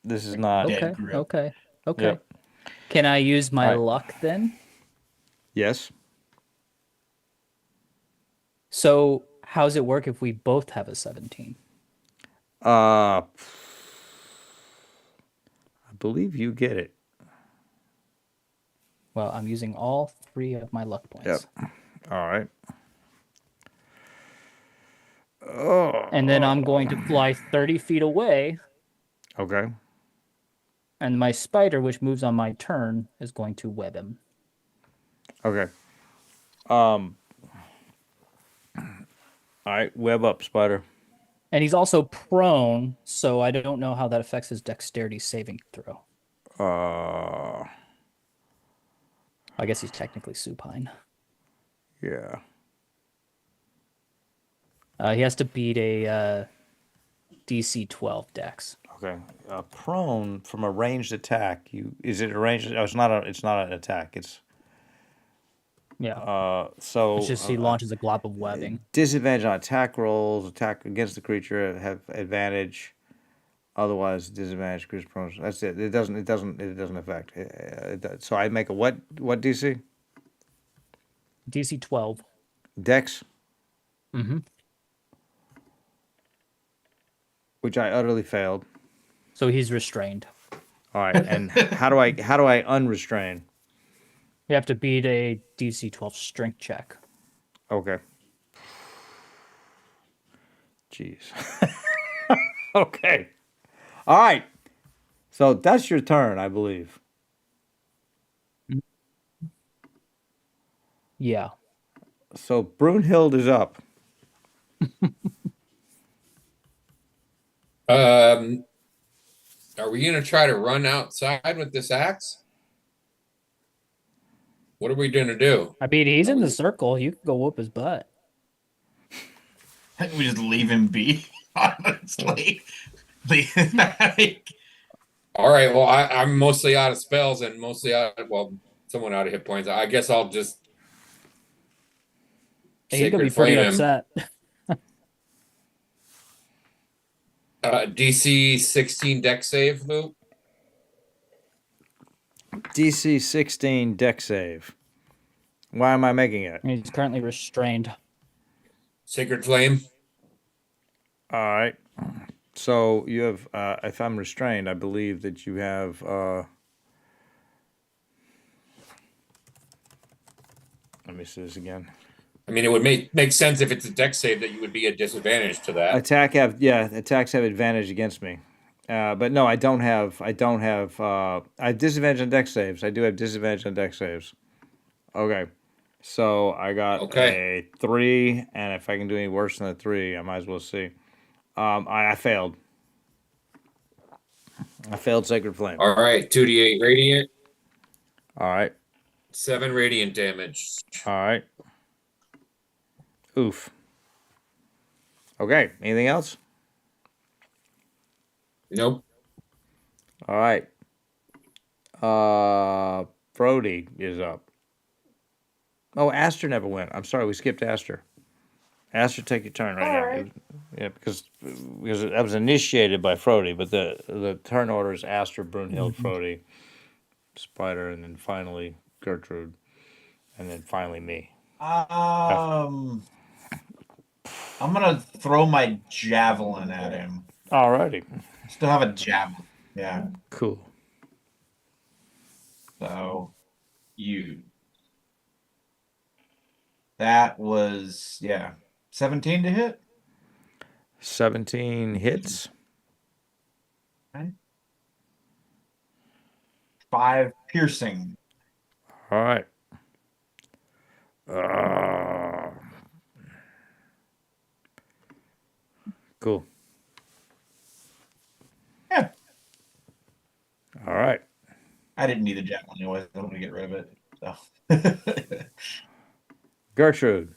Dead Okay. grip. Okay. Okay. Yep. Can I use my All right. luck then? Yes. So how's it work if we both have a 17? I believe you get it. Well, I'm using all 3 of my luck points. Yep. All right. And then I'm going to fly 30 feet away, Okay. and my spider, which moves on my turn, is going to web him. Okay. All right. Web up, spider. And he's also prone, so I don't know how that affects his dexterity saving throw. I guess he's technically supine. Yeah. He has to beat a DC 12 dex. Okay. Prone from a ranged attack. Is it a ranged? Oh, it's not a. It's not an attack. It's Yeah. so. It's just he launches a glob of webbing. Disadvantage on attack rolls. Attack against the creature have advantage. Otherwise, disadvantage creature prone. That's it. It doesn't affect. So I make a what DC? DC 12. Dex, Mm-hmm. which I utterly failed. So he's restrained. All right, and how do I unrestrain? You have to beat a DC 12 strength check. Okay. Jeez. Okay. All right. So that's your turn, I believe. Yeah. So Brunhild is up. Are we gonna try to run outside with this axe? What are we gonna do? I mean, he's in the circle. You can go whoop his butt. We just leave him be. Honestly, like, All right. Well, I'm mostly out of spells and mostly somewhat out of hit points. I guess I'll just He's gonna be Sacred pretty Flame him. upset. DC 16 deck save, Luke. DC 16 deck save. Why am I making it? He's currently restrained. Sacred Flame. All right. So you have, if I'm restrained, I believe that you have. Let me see this again. I mean, it would make sense if it's a deck save that you would be at disadvantage to that. Attacks have advantage against me. But no, I don't have. I have disadvantage on deck saves. I do have disadvantage on deck saves. Okay. So I got a 3, and if I can do any worse than a 3, I might as well see. I failed. I failed Sacred Flame. All right, 2d8 radiant, All right. 7 radiant damage. All right. Oof. Okay. Anything else? Nope. All right. Frody is up. Oh, Aster never went. I'm sorry, we skipped Aster. Aster, take your turn right now. Alright. Yeah, because that was initiated by Frody, but the turn order is Aster, Brunhild, Frody, Spider, and then finally Gertrude, and then finally me. I'm gonna throw my javelin at him. Alrighty. Still have a javelin. Yeah. Cool. So that was 17 to hit. 17 hits. Okay. 5 piercing. All right. Cool. Yeah. All right. I didn't need a javelin anyway. I'm gonna get rid of it. So Gertrude.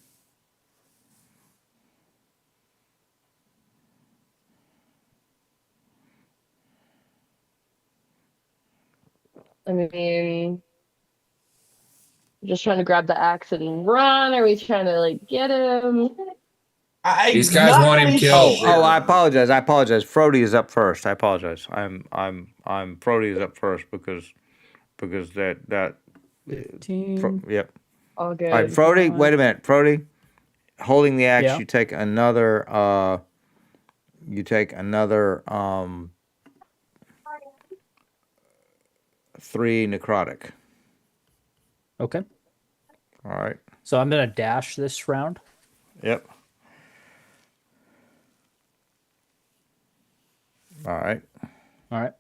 I mean, just trying to grab the axe and run. Are we trying to like get him? These guys want him not killed. sure. Oh, I apologize. Frody is up first. I apologize. Frody is up first because that 15. yep. All good. All right, Frody, wait a minute. Frody, holding the axe, Yeah. you take another 3 necrotic. Okay. All right. So I'm gonna dash this round. Yep. All right. All right.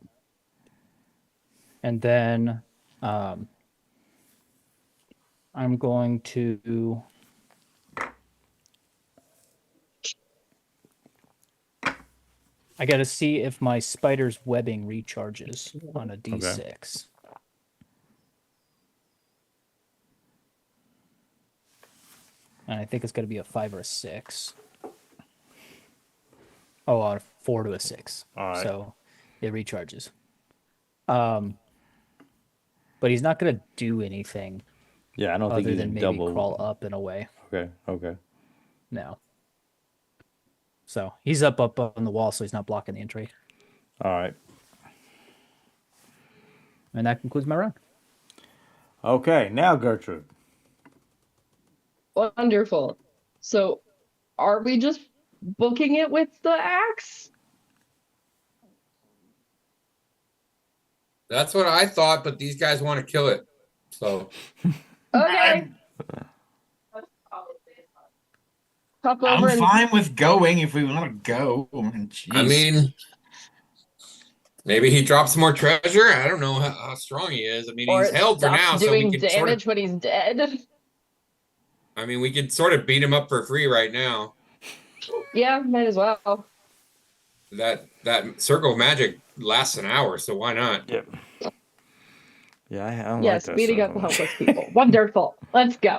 And then I'm going to I got to see if my spider's webbing recharges on a D6. And I think it's going to be a 5 or a 6. Oh, a 4 to a 6. All right. So it recharges. But he's not going to do anything Yeah, I don't think other you than can maybe double. crawl up and away. Okay. No. So he's up on the wall, so he's not blocking the entry. All right. And that concludes my round. Okay, now Gertrude. Wonderful. So are we just booking it with the axe? That's what I thought, but these guys want to kill it. So Okay. I'm, Hop I'm over and fine with going if we want to go. I mean, I jeez. mean, maybe he drops more treasure. I don't know how strong he is. I mean, or he's it held for stops now, so we doing could sort of. damage when he's dead. I mean, we could sort of beat him up for free right now. Yeah, might as well. That circle of magic lasts an hour, so why not? Yep. Yeah, I don't like Yes, that beating so up the much. helpless people. Wonderful. Let's go.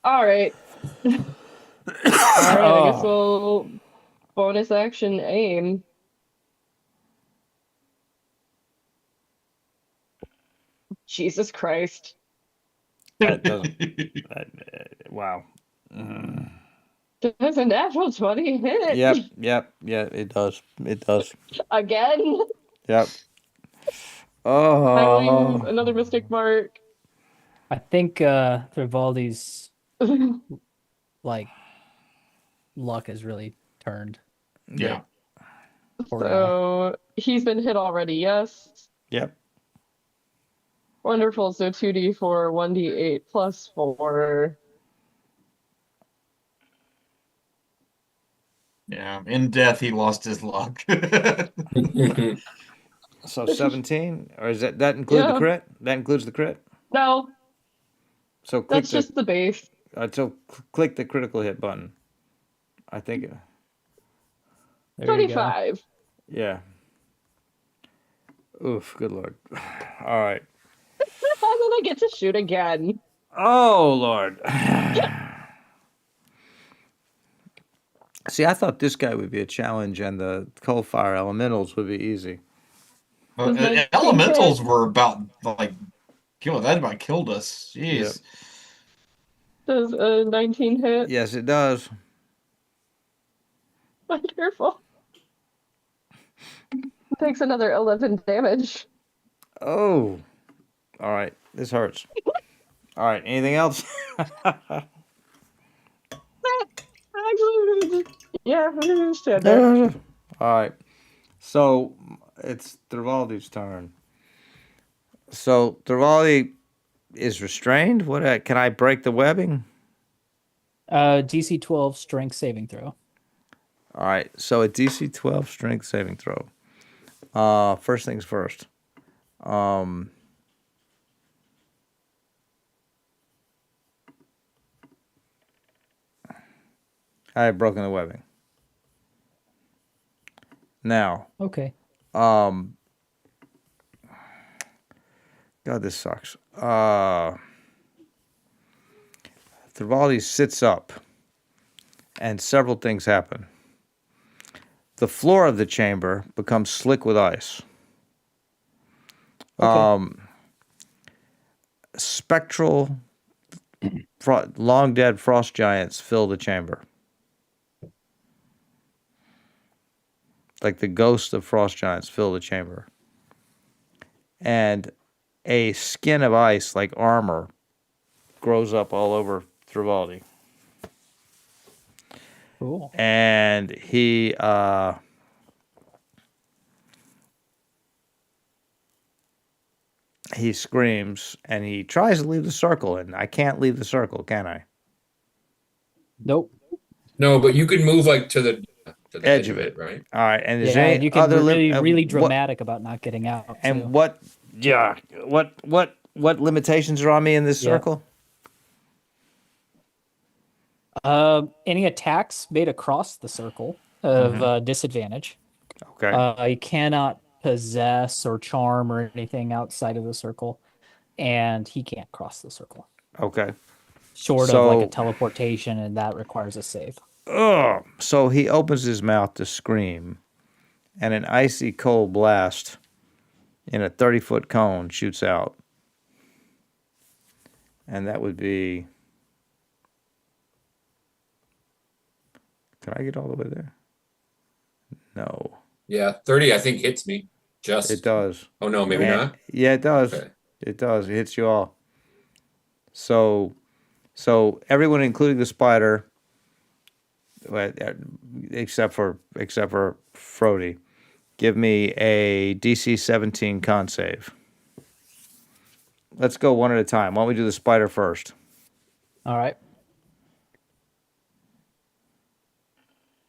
All right. All right, I guess Oh, we'll bonus action aim. Jesus Christ. that doesn't. Wow. There's a natural 20 hit. Yep. Yeah, it does. It does. Again. Yep. I will use Oh. another mystic mark. I think Vivaldi's like luck has really turned. Yeah. Poor guy. So he's been hit already, yes. Yep. Wonderful. So 2d4, 1d8 plus 4. Yeah. In death, he lost his luck. So 17, or is that include the Yeah. crit? That includes the crit. No, So click that's just the base. click the critical hit button. I think. There you go. 25. Yeah. Oof. Good lord. All right. And then I get to shoot again. Oh lord. See, I thought this guy would be a challenge, and the coal fire elementals would be easy. Well, Does 19 elementals hit? were about like that about killed us. Jeez. Yep. Does a 19 hit? Yes, it does. Wonderful. Takes another 11 damage. Oh. All right. This hurts. All right. Anything else? Actually, yeah, I'm gonna stand there. All right. So it's Thrivaldi's turn. So Thrivaldi is restrained. What? Can I break the webbing? DC 12 strength saving throw. All right. So a DC 12 strength saving throw. First things first. I have broken the webbing. Now, Okay. God, this sucks. Thrivaldi sits up, and several things happen. The floor of the chamber becomes slick with ice. Okay. Spectral, long dead frost giants fill the chamber. Like the ghosts of frost giants fill the chamber. And a skin of ice, like armor, grows up all over Thrivaldi. Cool. And he screams and he tries to leave the circle, and I can't leave the circle, can I? Nope. No, but you can move like to the Edge of it. right? All right, and is Yeah, there and any you can other really what, dramatic about not getting out too. and what? Yeah, what limitations are on me in this Yeah. circle? Any attacks made across the circle of disadvantage. Okay, You cannot possess or charm or anything outside of the circle, and he can't cross the circle. okay. Short of like a So- teleportation, and that requires a save. Ugh. So he opens his mouth to scream, and an icy cold blast in a 30-foot cone shoots out. And that would be. Can I get all the way there? No. Yeah, 30 I think hits me. Just It does. Oh no, maybe And- not. Yeah, it does. Okay. It does. It hits you all. So So everyone, including the spider, except for Frody, give me a DC 17 con save. Let's go one at a time. Why don't we do the spider first? All right.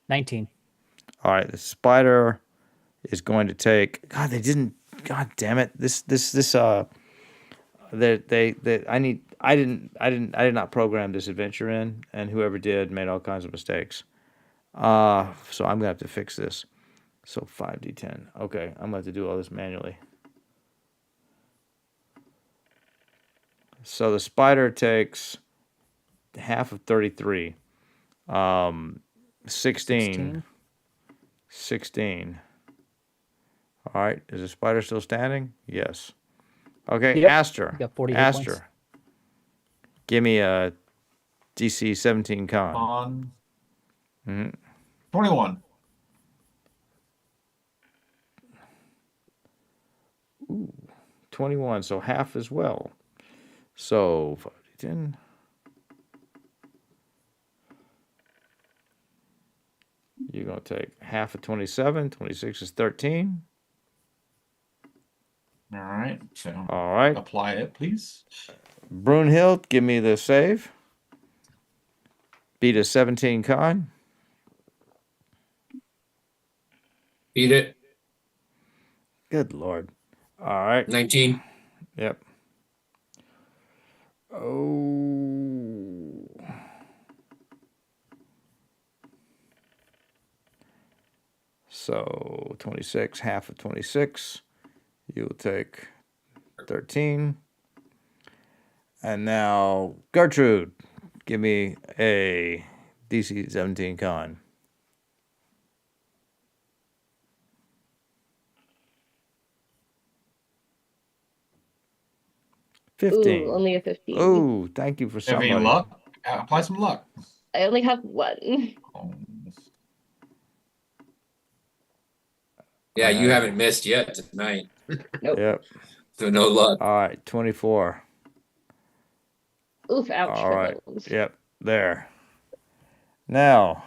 19. All right, the spider is going to take. God, they didn't. God damn it! I did not program this adventure in, and whoever did made all kinds of mistakes. So I'm gonna have to fix this. So 5d10. Okay, I'm gonna have to do all this manually. So the spider takes half of 33. 16. 16. All right, is the spider still standing? Yes. Okay, Yep. Aster. You got 40 hit Aster. points. Give me a DC 17 con. On Mm-hmm. 21. Ooh, 21, so half as well. So 5d10. You're going to take half of 27. 26 is 13. All right. So All right. apply it, please. Brunhild, give me the save. Beat a 17 con. Beat it. Good Lord. All right. 19. Yep. Oh. So 26, half of 26. You will take 13. And now, Gertrude, give me a DC 17 con. Ooh, only a 15. Oh, thank you for Have any somebody. luck? Apply some luck. I only have one. Oh. Yeah, you Alright. haven't missed yet tonight. Nope. Yep. So no luck. All right, 24. Oof, ouch. All for right. those. Yep, there. Now.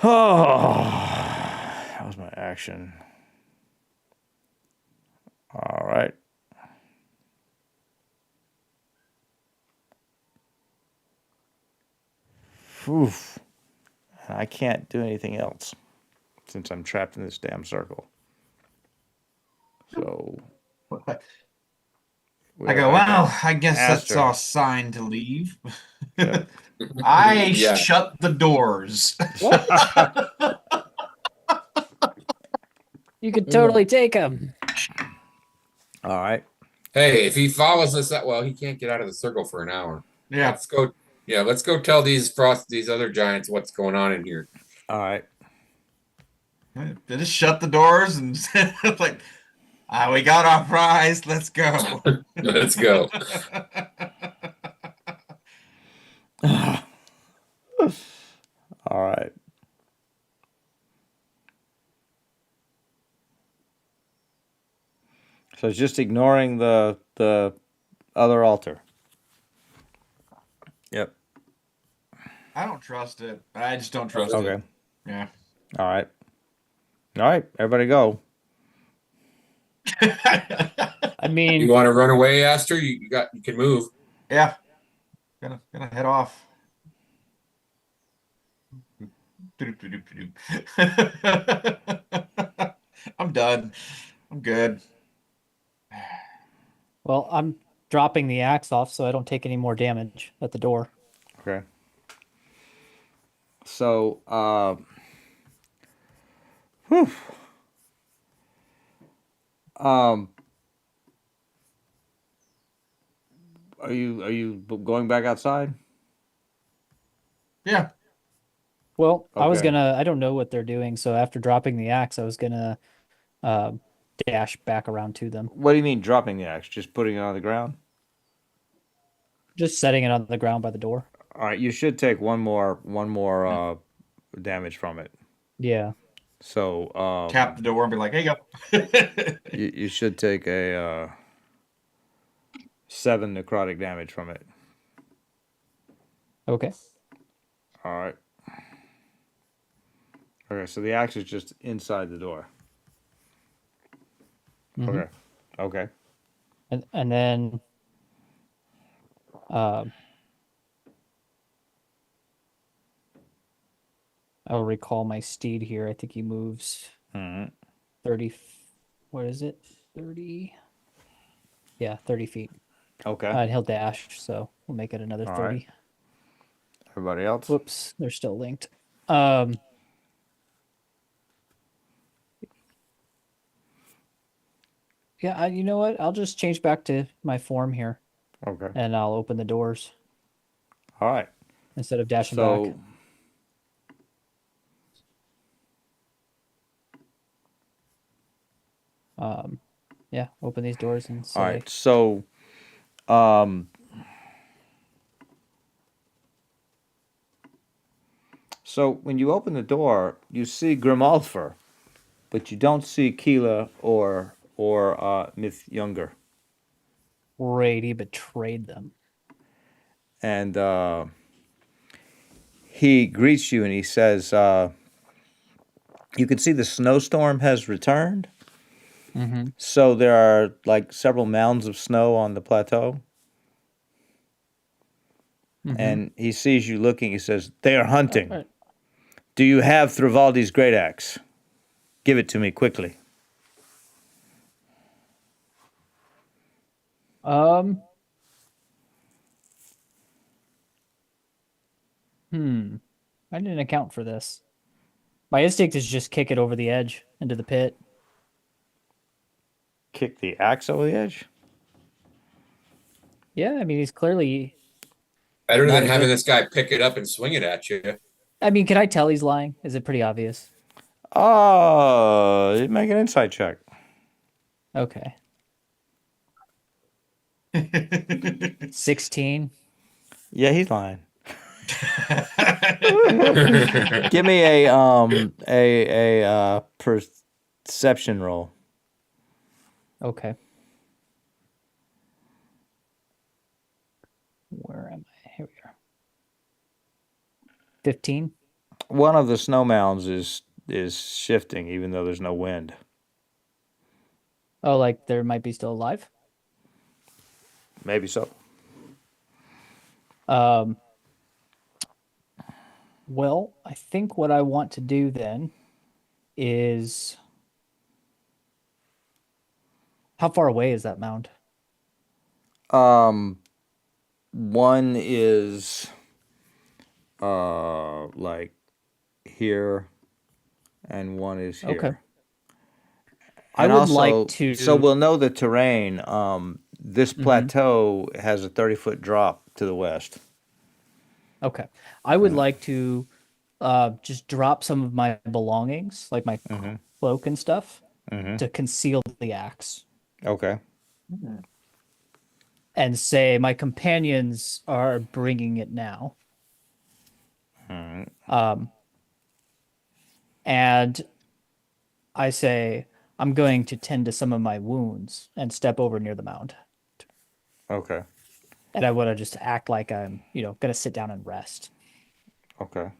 Oh, that was my action. All right. Oof. I can't do anything else since I'm trapped in this damn circle. So. I go, well, I guess that's Aster. our sign to leave. Yep. I Yeah. shut the doors. What? You could totally take him. All right. Hey, if he follows us that well, he can't get out of the circle for an hour. Yeah. Let's go. Yeah, let's go tell these other giants what's going on in here. All right. They just shut the doors and it's like, we got our prize. Let's go. Let's go. All right. So it's just ignoring the other altar. Yep. I don't trust it. I just don't trust Okay. it. Yeah. All right. All right. Everybody go. I You mean, want to run away, Aster? You can move. Yeah. Gonna head off. I'm done. I'm good. well, I'm dropping the axe off so I don't take any more damage at the door. Okay. So, whew. Are you going back outside? Yeah. Well, I was Okay. I don't know what they're doing, so after dropping the axe, I was gonna uh, dash back around to them. What do you mean dropping the axe? Just putting it on the ground? Just setting it on the ground by the door. All right. You should take one more damage from it. Yeah. So Tap the door and be like, hey, you go. you should take a 7 necrotic damage from it. Okay. All right. Okay, so the axe is just inside the door. Mhm. Okay. Okay. And then uh, I'll recall my steed here. I think he moves Mm-hmm. 30. What is it? 30. Yeah, 30 feet. Okay. And he'll dash, so we'll make it another All 30. right. Everybody else? Whoops, they're still linked. Um, yeah, you know what? I'll just change back to my form here, Okay. and I'll open the doors All right. instead of dashing So, back. Yeah, open these doors and all say, right. Um, so when you open the door, you see Grimulfer, but you don't see Keela or Myth Younger. "Great, he betrayed them." And he greets you and he says, you can see the snowstorm has returned. Mm-hmm. So there are like several mounds of snow on the plateau. Mm-hmm. And he sees you looking. He says, they are hunting. All right. Do you have Thrivaldi's great axe? Give it to me quickly. Um, hmm. I didn't account for this. My instinct is just kick it over the edge into the pit. Kick the axe over the edge? Yeah, I mean, he's clearly Better not than a having very. this guy pick it up and swing it at you. I mean, can I tell he's lying? Is it pretty obvious? Oh, make an insight check. Okay. 16. Yeah, he's lying. Give me a perception roll. Okay. Where am I? Here we are. 15. One of the snow mounds is shifting, even though there's no wind. Oh, like there might be still alive? Maybe so. Um, well, I think what I want to do then is how far away is that mound? One is like here, and one is here. Okay. I And would also, like to. so we'll know the terrain. This Mhm. plateau has a 30-foot drop to the west. Okay. I would like to just drop some of my belongings, like my Mhm. cloak and stuff, Mhm. to conceal the axe Okay. and say my companions are bringing it now. Alright. And I say I'm going to tend to some of my wounds and step over near the mound. Okay. And I want to just act like I'm, gonna sit down and rest, Okay.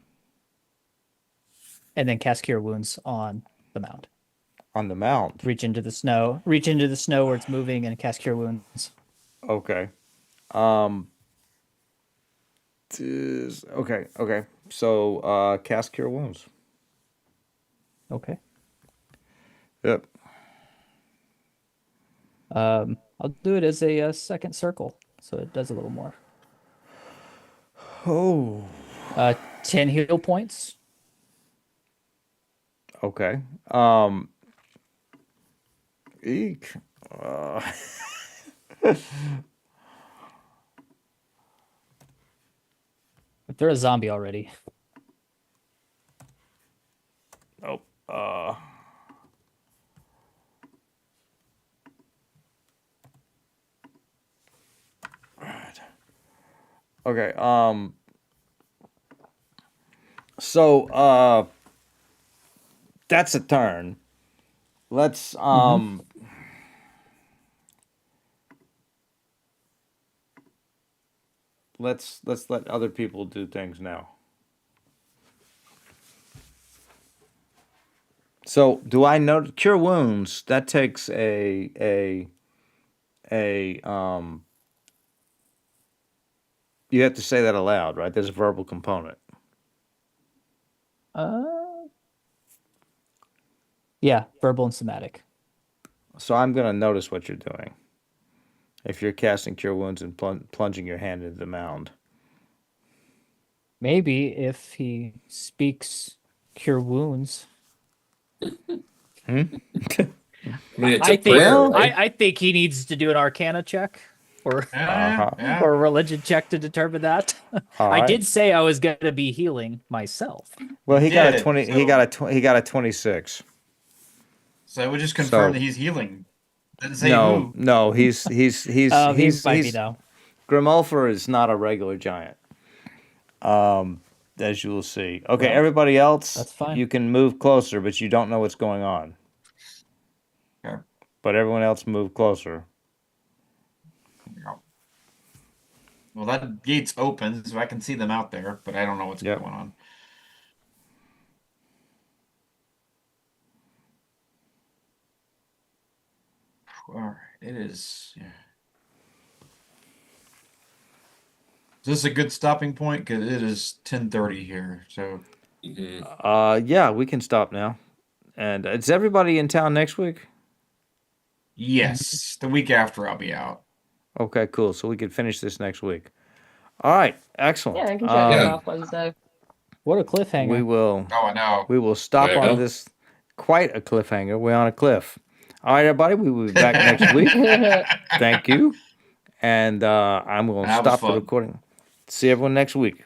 and then cast Cure Wounds on the mound. On the mount. Reach into the snow where it's moving, and cast Cure Wounds. Okay. Okay. Okay. So cast Cure Wounds. Okay. Yep. I'll do it as a, second circle, so it does a little more. Oh. 10 heal points. Okay. Eek. If they're a zombie already. Oh. Right. Okay. So that's a turn. Let's let's let other people do things now. So, do I know cure wounds? That takes a. You have to say that aloud, right? There's a verbal component. Uh, yeah, verbal and somatic. So I'm going to notice what you're doing. If you're casting cure wounds and plunging your hand into the mound. Maybe if he speaks cure wounds. Hmm? I mean, it's I a think prayer, Well, right? I think he needs to do an Arcana check or Uh-huh. Yeah. or a religion check to determine that. All I right. did say I was going to be healing myself. Well, he got a did, 20. He so- got he got a 26. So it would just confirm So- that he's healing. Didn't say No, who. no, he's He might be now. Grimulfer is not a regular giant. As you will see. Okay, Well, everybody else, that's fine. you can move closer, but you don't know what's going on. Okay. But everyone else move closer. There we go. Well, that gate's open, so I can see them out there, but I don't know what's Yep. going on. All right, it is. Yeah. Is this a good stopping point? Because it is 10:30 here. So Mhm. Yeah, we can stop now. And is everybody in town next week? yes, the week after I'll be out. Okay, cool. So we can finish this next week. All right, excellent. Yeah, I can shut you Yeah. off Wednesday. What a cliffhanger. We I know. will stop There you on go. this quite a cliffhanger. We're on a cliff. All right, everybody, we will be back next week. Thank you. And I'm going to That was stop the fun. recording. See everyone next week.